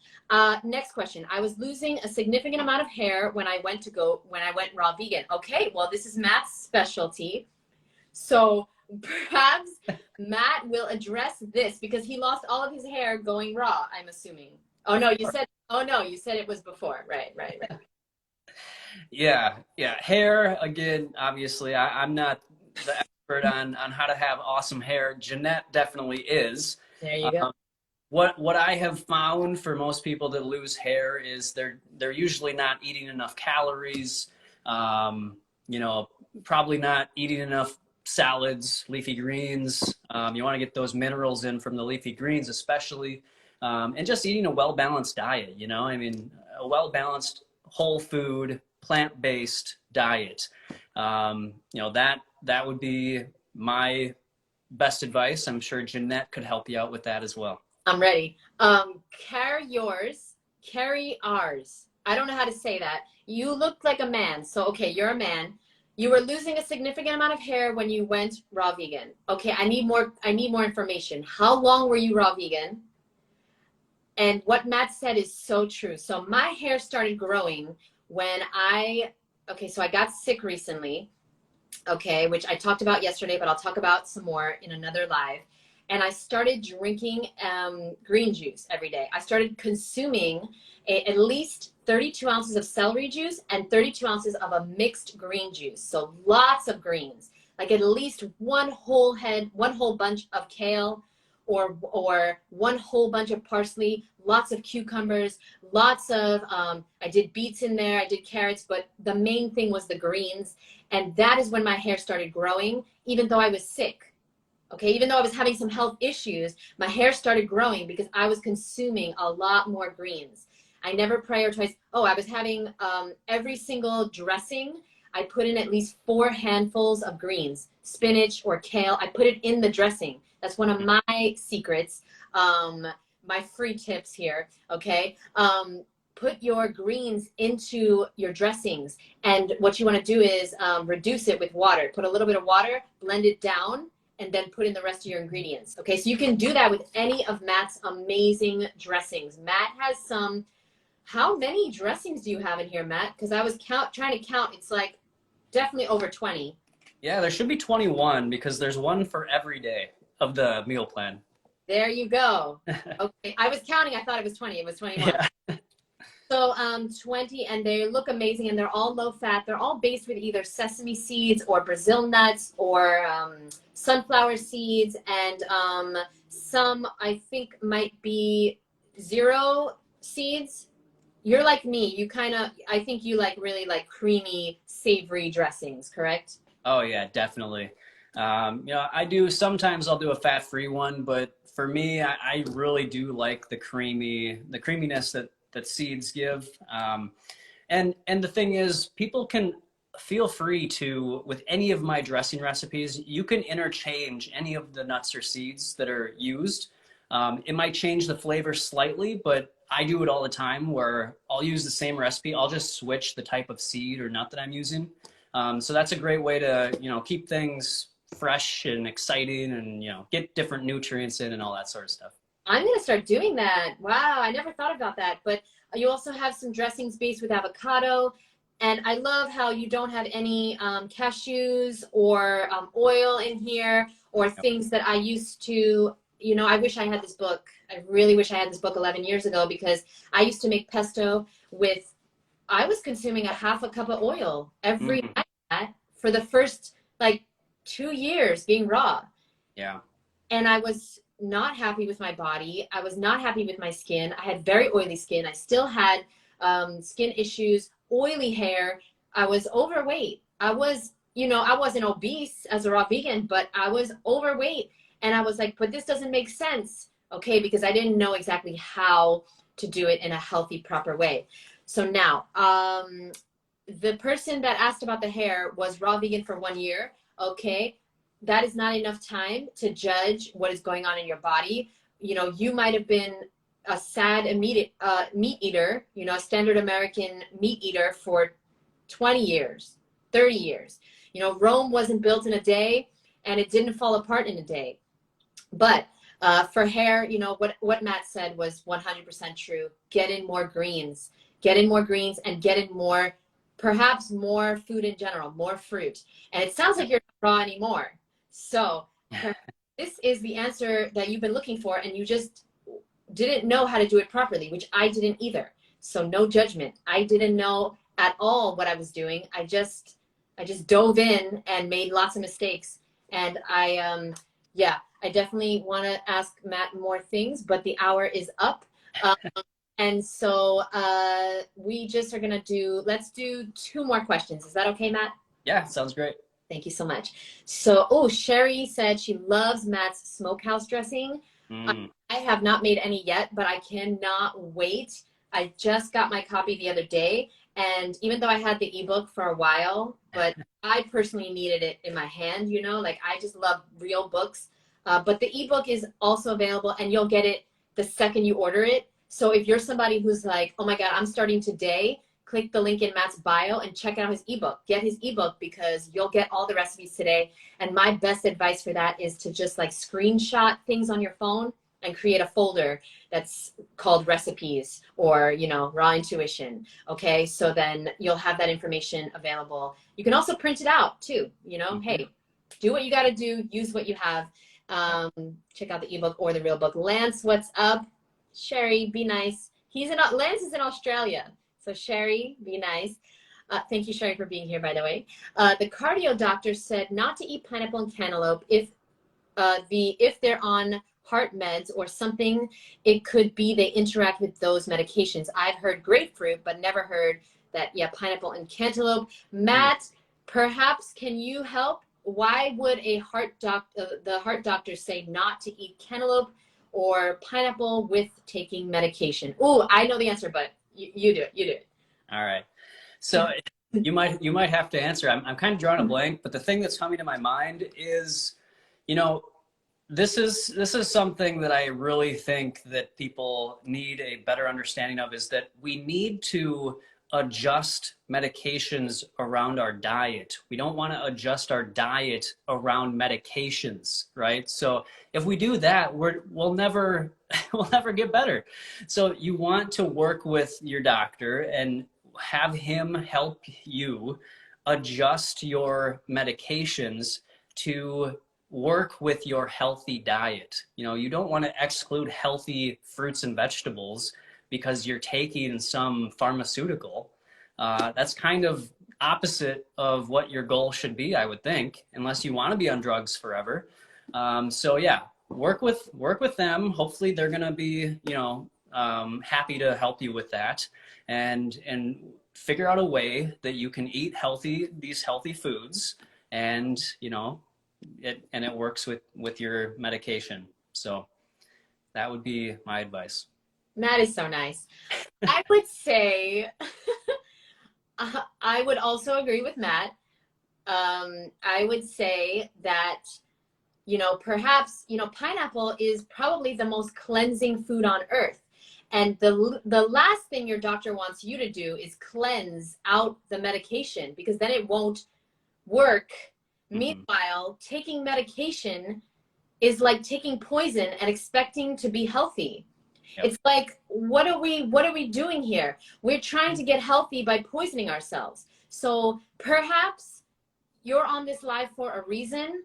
Next question. I was losing a significant amount of hair when I went raw vegan. Okay, well, this is Matt's specialty. So perhaps Matt will address this because he lost all of his hair going raw, I'm assuming. Oh no, you said it was before. Right. Yeah. Hair, again, obviously, I'm not the expert on how to have awesome hair. Jeanette definitely is. There you go. What I have found for most people that lose hair is they're usually not eating enough calories, probably not eating enough salads, leafy greens. You want to get those minerals in from the leafy greens, especially, and just eating a well-balanced diet. I mean, a well-balanced, whole food, plant-based diet. That would be my best advice. I'm sure Jeanette could help you out with that as well. I'm ready. Carry ours. I don't know how to say that. You look like a man. So, okay, you're a man. You were losing a significant amount of hair when you went raw vegan. Okay, I need more information. How long were you raw vegan? And what Matt said is so true. So my hair started growing when I got sick recently. Okay, which I talked about yesterday, but I'll talk about some more in another live. And I started drinking green juice every day. I started consuming at least 32 ounces of celery juice and 32 ounces of a mixed green juice. So lots of greens, like at least one whole bunch of kale or one whole bunch of parsley, lots of cucumbers, lots of, I did beets in there, I did carrots, but the main thing was the greens. And that is when my hair started growing, even though I was sick. Okay, even though I was having some health issues, my hair started growing because I was consuming a lot more greens. I never prioritized. Oh, I was having every single dressing, I put in at least 4 handfuls of greens, spinach or kale. I put it in the dressing. That's one of my secrets, my free tips here, okay? Put your greens into your dressings. And what you want to do is reduce it with water. Put a little bit of water, blend it down, and then put in the rest of your ingredients. Okay, so you can do that with any of Matt's amazing dressings. Matt has some, how many dressings do you have in here, Matt? Because I was trying to count, it's like definitely over 20. Yeah, there should be 21 because there's one for every day of the meal plan. There you go. Okay, I was counting, I thought it was 20, it was 21. Yeah. So 20, and they look amazing, and they're all low fat. They're all based with either sesame seeds or Brazil nuts or sunflower seeds, and some I think might be zero seeds. You're like me. I think you really like creamy, savory dressings, correct? Oh yeah, definitely. Sometimes I'll do a fat-free one, but for me, I really do like the creaminess that seeds give. And the thing is, people can feel free to, with any of my dressing recipes, you can interchange any of the nuts or seeds that are used. It might change the flavor slightly, but I do it all the time where I'll use the same recipe. I'll just switch the type of seed or nut that I'm using. So that's a great way to, keep things fresh and exciting and, get different nutrients in and all that sort of stuff. I'm going to start doing that. Wow, I never thought about that. But you also have some dressings based with avocado. And I love how you don't have any cashews or oil in here or things that I used to, I wish I had this book. I really wish I had this book 11 years ago because I used to make pesto I was consuming a half a cup of oil every night for the first 2 years being raw. Yeah. And I was not happy with my body. I was not happy with my skin. I had very oily skin. I still had skin issues, oily hair. I was overweight. I wasn't obese as a raw vegan, but I was overweight. And I was like, but this doesn't make sense. Okay, because I didn't know exactly how to do it in a healthy, proper way. So now, the person that asked about the hair was raw vegan for 1 year. Okay. That is not enough time to judge what is going on in your body. You might have been a sad meat eater, you know, a standard American meat eater for 20 years, 30 years. You know, Rome wasn't built in a day, and it didn't fall apart in a day. But for hair, you know, what Matt said was 100% true. Get in more greens. Get in more greens and get in more, perhaps more food in general, more fruit. And it sounds like you're not raw anymore. So this is the answer that you've been looking for, and you just didn't know how to do it properly, which I didn't either. So no judgment. I didn't know at all what I was doing. I just dove in and made lots of mistakes. And yeah, I definitely want to ask Matt more things, but the hour is up. And so we just are going to let's do 2 more questions. Is that okay, Matt? Yeah, sounds great. Thank you so much. So, Sherry said she loves Matt's smokehouse dressing. I have not made any yet, but I cannot wait. I just got my copy the other day, and even though I had the ebook for a while, but I personally needed it in my hand, you know, like I just love real books. But the ebook is also available, and you'll get it the second you order it. So if you're somebody who's like, oh my God, I'm starting today, click the link in Matt's bio and check out his ebook. Get his ebook because you'll get all the recipes today. And my best advice for that is to just like screenshot things on your phone and create a folder that's called recipes or, you know, raw intuition. Okay. So then you'll have that information available. You can also print it out too. You know, hey, do what you got to do. Use what you have. Check out the ebook or the real book. Lance, what's up? Sherry, be nice. Lance is in Australia. So Sherry, be nice. Thank you, Sherry, for being here, by the way. The cardio doctor said not to eat pineapple and cantaloupe if they're on heart meds or something. It could be they interact with those medications. I've heard grapefruit, but never heard that, yeah, pineapple and cantaloupe. Matt, perhaps can you help? Why would the heart doctor say not to eat cantaloupe or pineapple with taking medication? Oh, I know the answer, but you do it. You do it. All right. So you might have to answer. I'm kind of drawing a blank, but the thing that's coming to my mind is, you know, this is something that I really think that people need a better understanding of, is that we need to adjust medications around our diet. We don't want to adjust our diet around medications, right? So if we do that, we'll never get better. So you want to work with your doctor and have him help you adjust your medications to work with your healthy diet. You know, you don't want to exclude healthy fruits and vegetables because you're taking some pharmaceutical. That's kind of opposite of what your goal should be, I would think, unless you want to be on drugs forever. So yeah, work with them. Hopefully they're going to be, you know, happy to help you with that, and figure out a way that you can eat these healthy foods, and, you know, it works with your medication. So that would be my advice. Matt is so nice. I would say, I would also agree with Matt. I would say that, you know, perhaps, you know, pineapple is probably the most cleansing food on earth. And the last thing your doctor wants you to do is cleanse out the medication, because then it won't work. Meanwhile, taking medication is like taking poison and expecting to be healthy. Yep. It's like, what are we doing here? We're trying to get healthy by poisoning ourselves. So perhaps you're on this live for a reason.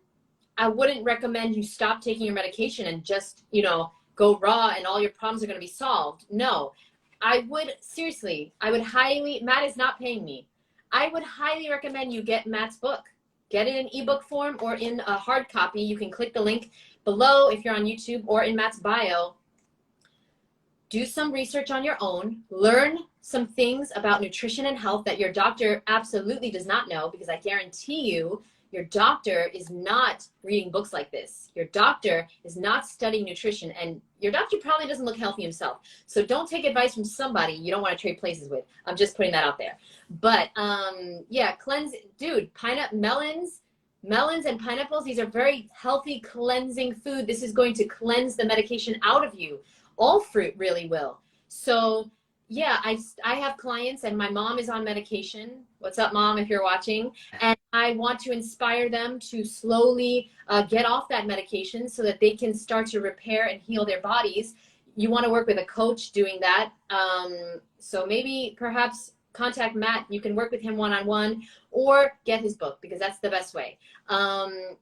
I wouldn't recommend you stop taking your medication and just, you know, go raw and all your problems are going to be solved. No, I would highly, Matt is not paying me. I would highly recommend you get Matt's book. Get it in ebook form or in a hard copy. You can click the link below if you're on YouTube, or in Matt's bio. Do some research on your own. Learn some things about nutrition and health that your doctor absolutely does not know, because I guarantee you, your doctor is not reading books like this. Your doctor is not studying nutrition, and your doctor probably doesn't look healthy himself. So don't take advice from somebody you don't want to trade places with. I'm just putting that out there. But yeah, cleanse, dude, melons and pineapples, these are very healthy, cleansing food. This is going to cleanse the medication out of you. All fruit really will. So yeah, I have clients, and my mom is on medication. What's up, mom, if you're watching? And I want to inspire them to slowly get off that medication so that they can start to repair and heal their bodies. You want to work with a coach doing that. So maybe perhaps contact Matt. You can work with him one-on-one, or get his book, because that's the best way.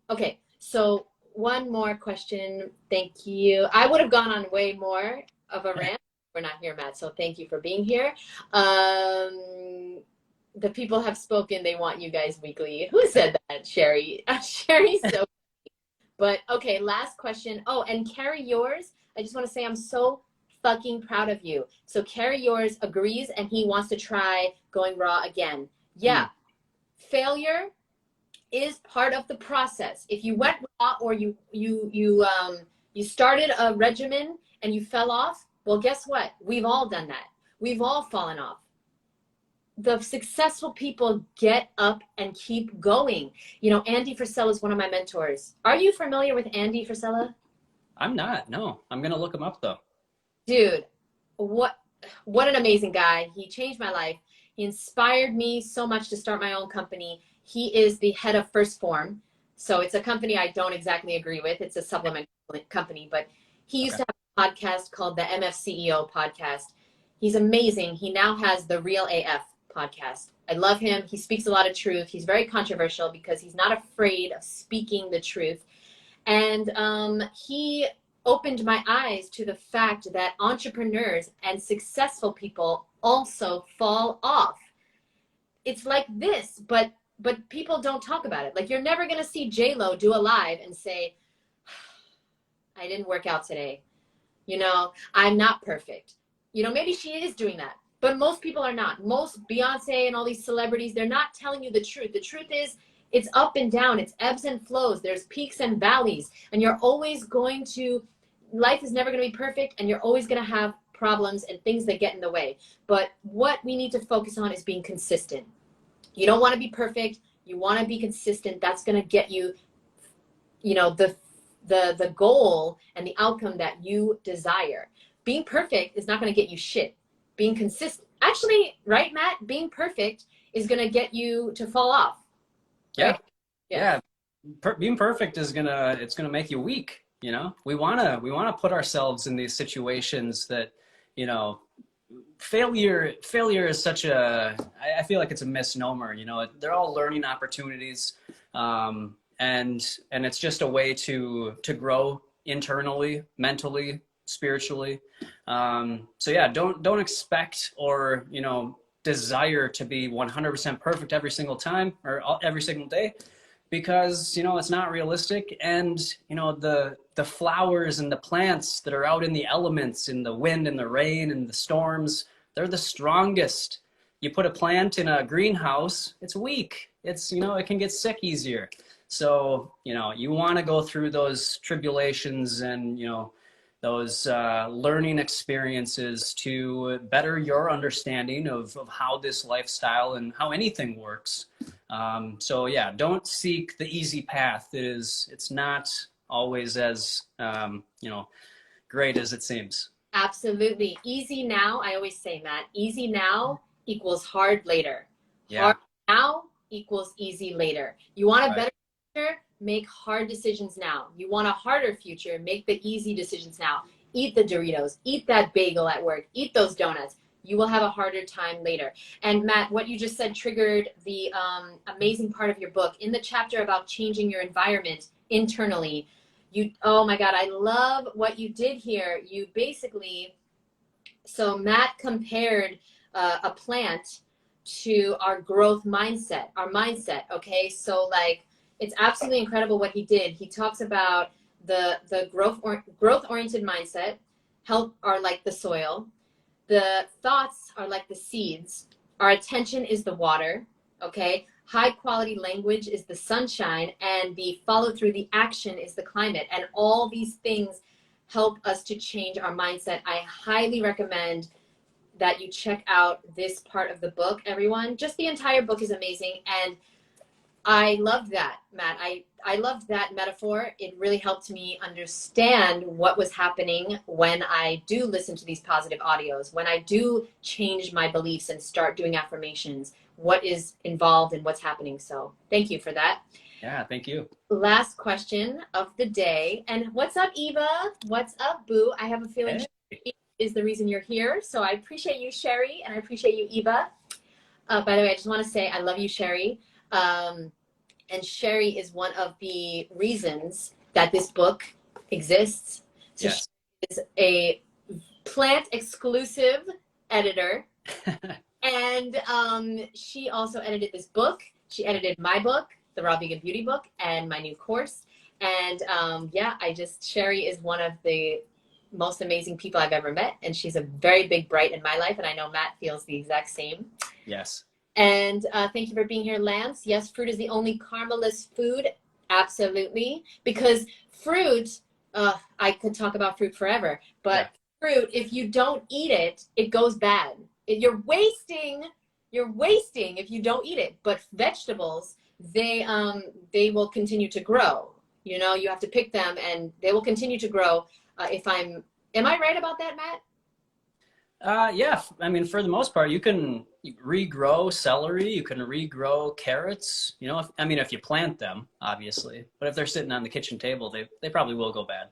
Okay, so one more question. Thank you. I would have gone on way more of a rant. We're not here, Matt, so thank you for being here. The people have spoken. They want you guys weekly. Who said that? Sherry. Sherry's so But okay, last question. Oh, and Carrie Yours, I just want to say I'm so fucking proud of you. So Carrie Yours agrees, and he wants to try going raw again. Yeah. Failure is part of the process. If you went raw, or you started a regimen and you fell off, well, guess what? We've all done that. We've all fallen off. The successful people get up and keep going. You know, Andy Frisella is one of my mentors. Are you familiar with Andy Frisella? I'm not. No, I'm gonna look him up though. Dude, what an amazing guy. He changed my life. He inspired me so much to start my own company. He is the head of First Form. So it's a company I don't exactly agree with. It's a supplement company, but he used to have a podcast called the MFCEO podcast. He's amazing. He now has the Real AF podcast. I love him. He speaks a lot of truth. He's very controversial because he's not afraid of speaking the truth. And he opened my eyes to the fact that entrepreneurs and successful people also fall off. It's like this, but people don't talk about it. Like, you're never going to see J-Lo do a live and say, I didn't work out today. You know, I'm not perfect. You know, maybe she is doing that, but most people are not. Most Beyonce and all these celebrities, they're not telling you the truth. The truth is, it's up and down. It's ebbs and flows. There's peaks and valleys, and you're always going to, life is never going to be perfect, and you're always going to have problems and things that get in the way. But what we need to focus on is being consistent. You don't want to be perfect. You want to be consistent. That's going to get you, you know, the goal and the outcome that you desire. Being perfect is not going to get you shit. Being consistent, actually, right, Matt? Being perfect is going to get you to fall off. Right? Yeah. Being perfect is it's gonna make you weak. You know, we wanna put ourselves in these situations that, you know, failure is such a, I feel like it's a misnomer. You know, they're all learning opportunities, and it's just a way to grow internally, mentally, spiritually. So yeah, don't expect, or, you know, desire to be 100% perfect every single time or every single day, because, you know, it's not realistic. And, you know, the flowers and the plants that are out in the elements, in the wind and the rain and the storms, they're the strongest. You put a plant in a greenhouse, it's weak. It's, you know, it can get sick easier. So, you know, you want to go through those tribulations and, you know, those learning experiences to better your understanding of how this lifestyle and how anything works. So yeah, don't seek the easy path. It's not always as, you know, great as it seems. Absolutely. Easy now, I always say, Matt, easy now equals hard later. Yeah. Hard now equals easy later. You want a better future? Make hard decisions now. You want a harder future? Make the easy decisions now. Eat the Doritos, eat that bagel at work, eat those donuts. You will have a harder time later. And Matt, what you just said triggered the amazing part of your book. In the chapter about changing your environment internally, oh my God, I love what you did here. You basically, so Matt compared a plant to our growth mindset, our mindset, okay? So like, it's absolutely incredible what he did. He talks about the growth-oriented mindset. Health are like the soil. The thoughts are like the seeds. Our attention is the water, okay? High quality language is the sunshine, and the follow through, the action is the climate. And all these things help us to change our mindset. I highly recommend that you check out this part of the book, everyone. Just the entire book is amazing. And I loved that, Matt. I loved that metaphor. It really helped me understand what was happening when I do listen to these positive audios, when I do change my beliefs and start doing affirmations, what is involved and what's happening. So thank you for that. Yeah, thank you. Last question of the day. And what's up, Eva? What's up, Boo? I have a feeling Hey. is the reason you're here. So I appreciate you, Sherry, and I appreciate you, Eva. By the way, I just want to say I love you, Sherry. And Sherry is one of the reasons that this book exists. So Yes. she is a plant exclusive editor. And she also edited this book. She edited my book, the Raw Vegan Beauty book, and my new course. And Sherry is one of the most amazing people I've ever met. And she's a very big bright in my life. And I know Matt feels the exact same. Yes. And thank you for being here, Lance. Yes, fruit is the only karmaless food. Absolutely. Because fruit, I could talk about fruit forever, but fruit, if you don't eat it, it goes bad. You're wasting if you don't eat it. But vegetables, they will continue to grow. You know, you have to pick them and they will continue to grow. Am I right about that, Matt? Yeah, I mean, for the most part, you can regrow celery, you can regrow carrots, you know, if you plant them, obviously, but if they're sitting on the kitchen table, they probably will go bad.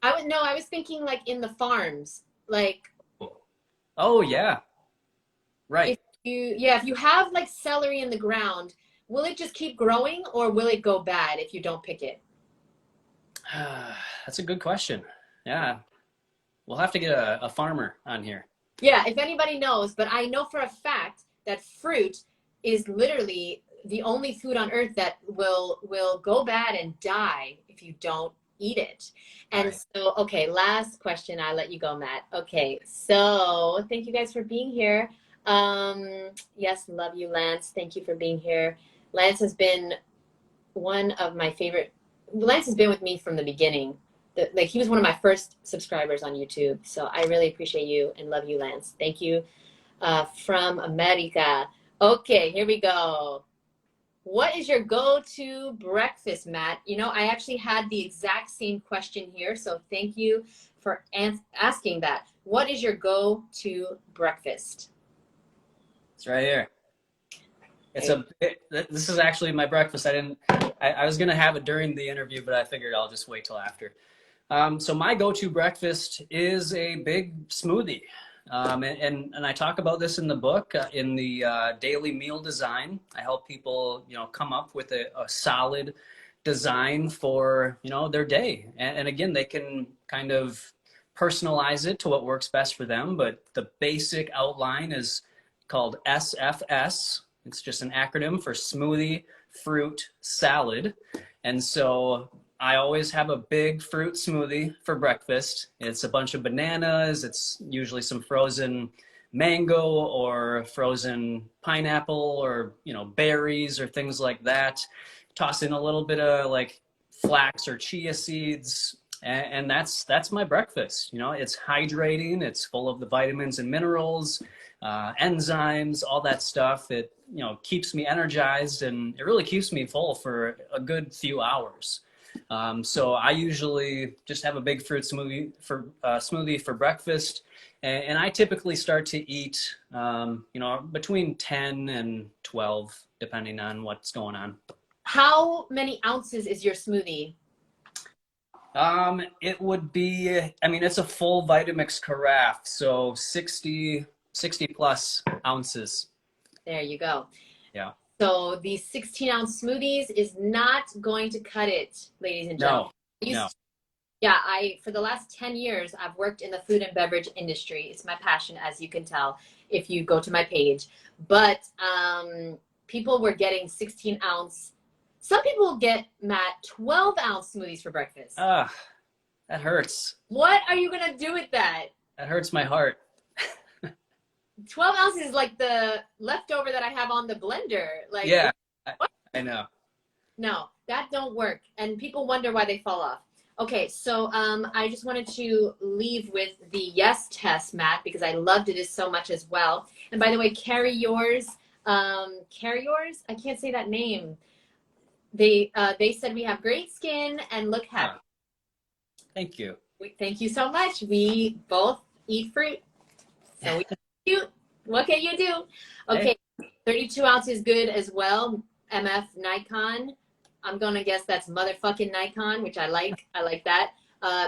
I was thinking like in the farms, like. Oh yeah. Right. If you have like celery in the ground, will it just keep growing or will it go bad if you don't pick it? That's a good question. Yeah. We'll have to get a farmer on here. Yeah, if anybody knows, but I know for a fact that fruit is literally the only food on earth that will go bad and die if you don't eat it. And so, okay, last question. I'll let you go, Matt. Okay, so thank you guys for being here. Yes, love you, Lance. Thank you for being here. Lance has been one of my favorite. Lance has been with me from the beginning. He was one of my first subscribers on YouTube. So I really appreciate you and love you, Lance. Thank you. From America. Okay, here we go. What is your go-to breakfast, Matt? You know, I actually had the exact same question here. So thank you for asking that. What is your go-to breakfast? It's right here. This is actually my breakfast. I was going to have it during the interview, but I figured I'll just wait till after. So my go-to breakfast is a big smoothie. And I talk about this in the book, in the daily meal design. I help people, come up with a solid design for, their day. And again, they can kind of personalize it to what works best for them. But the basic outline is called SFS. It's just an acronym for smoothie, fruit, salad. And so I always have a big fruit smoothie for breakfast. It's a bunch of bananas. It's usually some frozen mango or frozen pineapple or, berries or things like that. Toss in a little bit of like flax or chia seeds. And that's my breakfast. It's hydrating. It's full of the vitamins and minerals, enzymes, all that stuff. It, keeps me energized and it really keeps me full for a good few hours. So I usually just have a big fruit smoothie for breakfast, and I typically start to eat, between 10 and 12, depending on what's going on. How many ounces is your smoothie? It would be, it's a full Vitamix carafe, so 60 plus ounces. There you go. Yeah. So the 16-ounce smoothies is not going to cut it, ladies and gentlemen. No. For the last 10 years, I've worked in the food and beverage industry. It's my passion, as you can tell, if you go to my page. But people were getting 16-ounce. Some people get, Matt, 12-ounce smoothies for breakfast. That hurts. What are you going to do with that? That hurts my heart. 12 ounces is like the leftover that I have on the blender. Like, yeah, I know. No, that don't work. And people wonder why they fall off. Okay, so I just wanted to leave with the yes test, Matt, because I loved it so much as well. And by the way, carry yours. I can't say that name. They said we have great skin and look happy. Thank you. Thank you so much. We both eat fruit, so we cute. What can you do? Okay, hey. 32 ounces good as well. MF Nikon. I'm gonna guess that's motherfucking Nikon, which I like. I like that.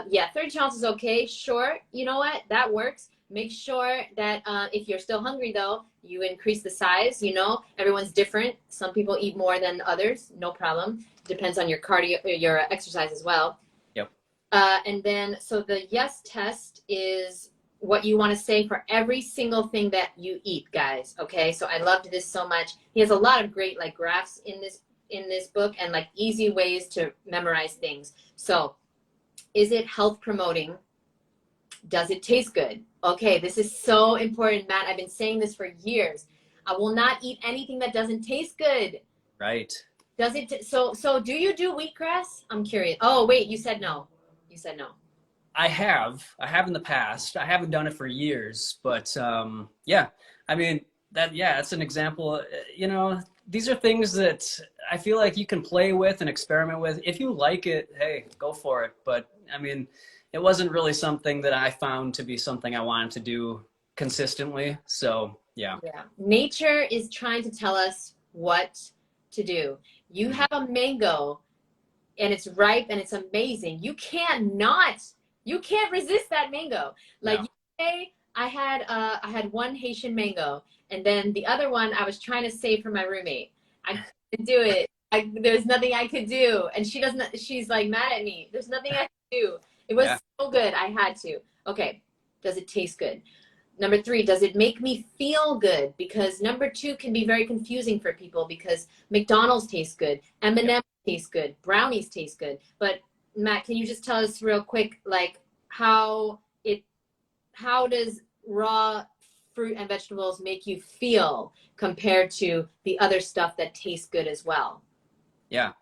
Yeah, 32 ounces okay. Sure. You know what? That works. Make sure that if you're still hungry though, you increase the size. You know, everyone's different. Some people eat more than others. No problem. Depends on your cardio, your exercise as well. Yep. And then, so the yes test is what you want to say for every single thing that you eat, guys. Okay, so I loved this so much. He has a lot of great like graphs in this book and like easy ways to memorize things. So, is it health promoting? Does it taste good? Okay, this is so important, Matt. I've been saying this for years. I will not eat anything that doesn't taste good. Right. Does it? So do you do wheatgrass? I'm curious. Oh wait, you said no. You said no. I have in the past. I haven't done it for years, but yeah, I mean that's an example. You know, these are things that I feel like you can play with and experiment with. If you like it, hey, go for it. But I mean, it wasn't really something that I found to be something I wanted to do consistently. So yeah. Yeah. Nature is trying to tell us what to do. You have a mango and it's ripe and it's amazing. You can't resist that mango. Like yesterday, I had one Haitian mango, and then the other one I was trying to save for my roommate. I couldn't do it. There's nothing I could do, and she's like mad at me. There's nothing I could do. It was so good. I had to. Okay, does it taste good? Number 3, does it make me feel good? Because number 2 can be very confusing for people because McDonald's tastes good, M&M's taste good, brownies taste good. But Matt, can you just tell us real quick, like how does raw fruit and vegetables make you feel compared to the other stuff that tastes good as well? Yeah.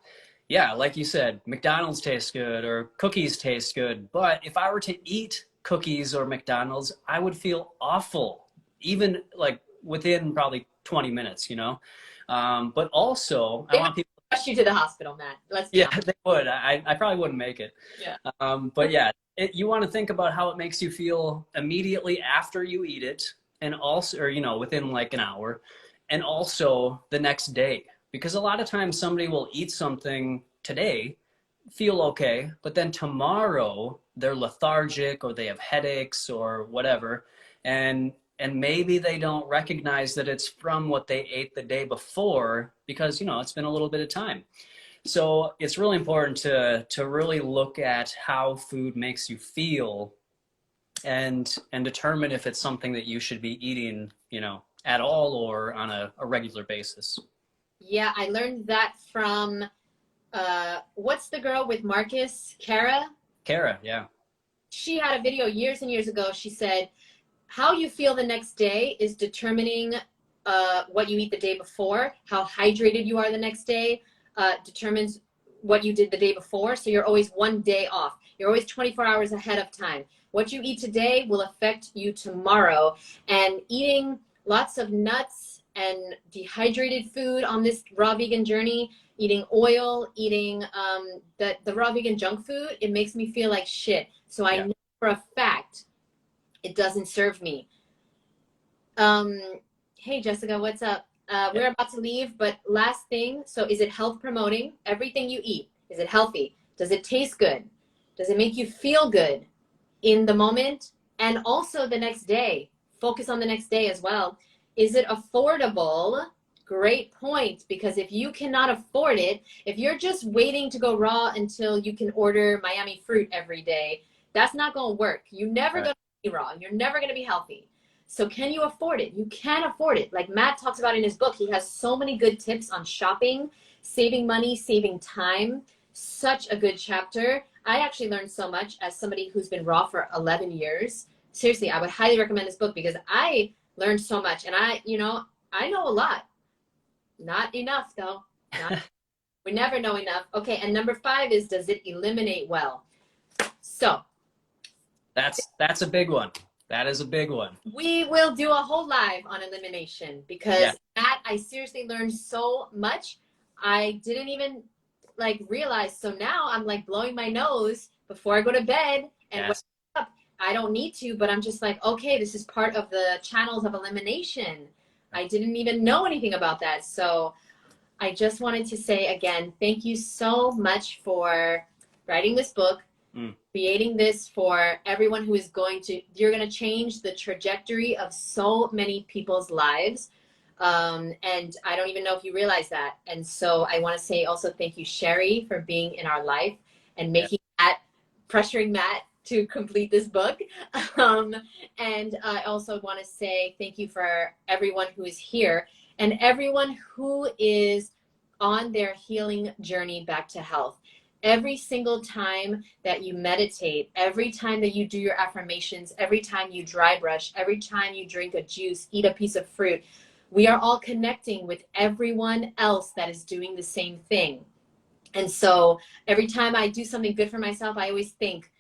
Yeah, like you said, McDonald's tastes good or cookies taste good. But if I were to eat cookies or McDonald's, I would feel awful, even like within probably 20 minutes, you know? But also, I want people to rush you to the hospital, Matt. They would. I probably wouldn't make it. Yeah. But yeah, you want to think about how it makes you feel immediately after you eat it, and also, or, you know, within like an hour, and also the next day. Because a lot of times somebody will eat something today, feel okay, but then tomorrow they're lethargic or they have headaches or whatever, and maybe they don't recognize that it's from what they ate the day before because, you know, it's been a little bit of time. So it's really important to really look at how food makes you feel and determine if it's something that you should be eating, you know, at all or on a regular basis. Yeah, I learned that from, what's the girl with Marcus? Kara, yeah. She had a video years and years ago. She said, how you feel the next day is determining what you eat the day before. How hydrated you are the next day determines what you did the day before. So you're always one day off. You're always 24 hours ahead of time. What you eat today will affect you tomorrow. And eating lots of nuts and dehydrated food on this raw vegan journey, eating oil, eating the raw vegan junk food, it makes me feel like shit. So I know for a fact it doesn't serve me. Hey, Jessica, what's up? We're about to leave, but last thing. So is it health promoting? Everything you eat, is it healthy? Does it taste good? Does it make you feel good in the moment? And also the next day, focus on the next day as well. Is it affordable? Great point, because if you cannot afford it, if you're just waiting to go raw until you can order Miami fruit every day, that's not going to work. You're never going to be raw. You're never going to be healthy. So can you afford it? You can afford it. Like Matt talks about in his book, he has so many good tips on shopping, saving money, saving time. Such a good chapter. I actually learned so much as somebody who's been raw for 11 years. Seriously, I would highly recommend this book because I learned so much. And I know a lot. Not enough, though. We never know enough. Okay, and number 5 is, does it eliminate well? So. That's a big one. That is a big one. We will do a whole live on elimination because that I seriously learned so much. I didn't even like realize. So now I'm like blowing my nose before I go to bed and wake Yes. up. I don't need to, but I'm just like, okay, this is part of the channels of elimination. I didn't even know anything about that. So I just wanted to say again, thank you so much for writing this book, creating this for everyone who is you're going to change the trajectory of so many people's lives. And I don't even know if you realize that. And so I want to say also thank you, Sherry, for being in our life and making pressuring Matt to complete this book. And I also want to say thank you for everyone who is here and everyone who is on their healing journey back to health. Every single time that you meditate, every time that you do your affirmations, every time you dry brush, every time you drink a juice, eat a piece of fruit, we are all connecting with everyone else that is doing the same thing. And so every time I do something good for myself, I always think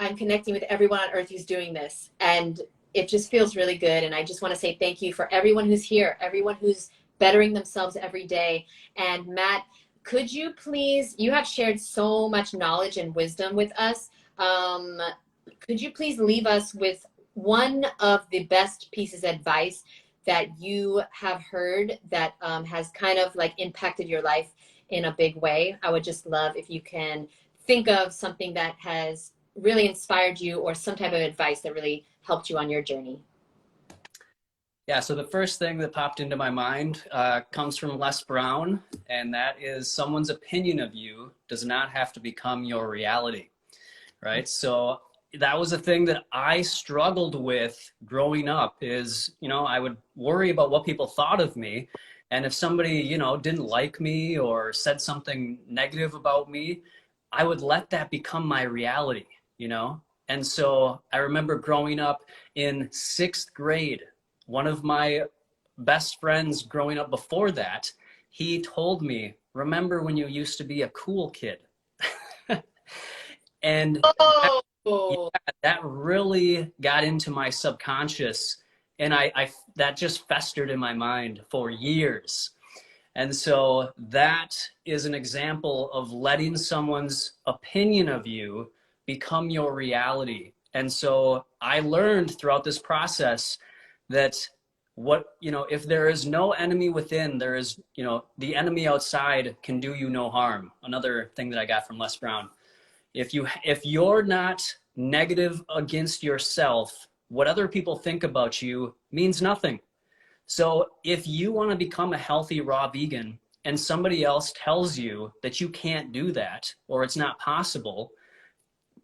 I'm connecting with everyone on earth who's doing this. And it just feels really good. And I just want to say thank you for everyone who's here, everyone who's bettering themselves every day. And Matt, could you please, you have shared so much knowledge and wisdom with us. Could you please leave us with one of the best pieces of advice that you have heard that has kind of like impacted your life in a big way? I would just love if you can think of something that has really inspired you or some type of advice that really helped you on your journey. Yeah, so the first thing that popped into my mind comes from Les Brown, and that is someone's opinion of you does not have to become your reality, right? So that was a thing that I struggled with growing up is, I would worry about what people thought of me. And if somebody, didn't like me or said something negative about me, I would let that become my reality, And so I remember growing up in 6th grade, one of my best friends growing up before that, he told me, remember when you used to be a cool kid? And that really got into my subconscious, and that just festered in my mind for years. And so that is an example of letting someone's opinion of you become your reality. And so I learned throughout this process that if there is no enemy within, there is, the enemy outside can do you no harm. Another thing that I got from Les Brown. If you're not negative against yourself, what other people think about you means nothing. So if you want to become a healthy raw vegan and somebody else tells you that you can't do that or it's not possible,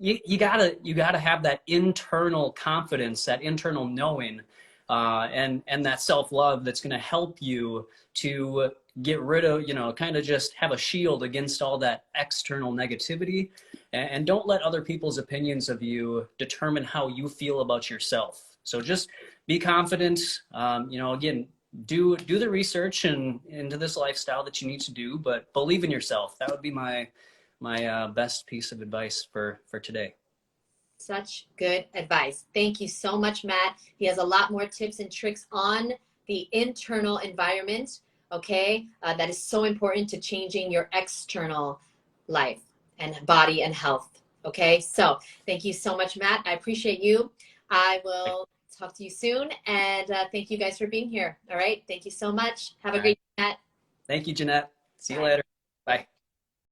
you gotta have that internal confidence, that internal knowing, and that self-love that's going to help you to get rid of, kind of just have a shield against all that external negativity, and don't let other people's opinions of you determine how you feel about yourself. So just be confident, again, do the research and into this lifestyle that you need to do, but believe in yourself. That would be my best piece of advice for today. Such good advice. Thank you so much, Matt. He has a lot more tips and tricks on the internal environment, okay? That is so important to changing your external life and body and health, okay? So thank you so much, Matt. I appreciate you. I will talk to you soon, and thank you guys for being here, all right? Thank you so much. Have a great day, Matt. Thank you, Jeanette. See you later. Bye.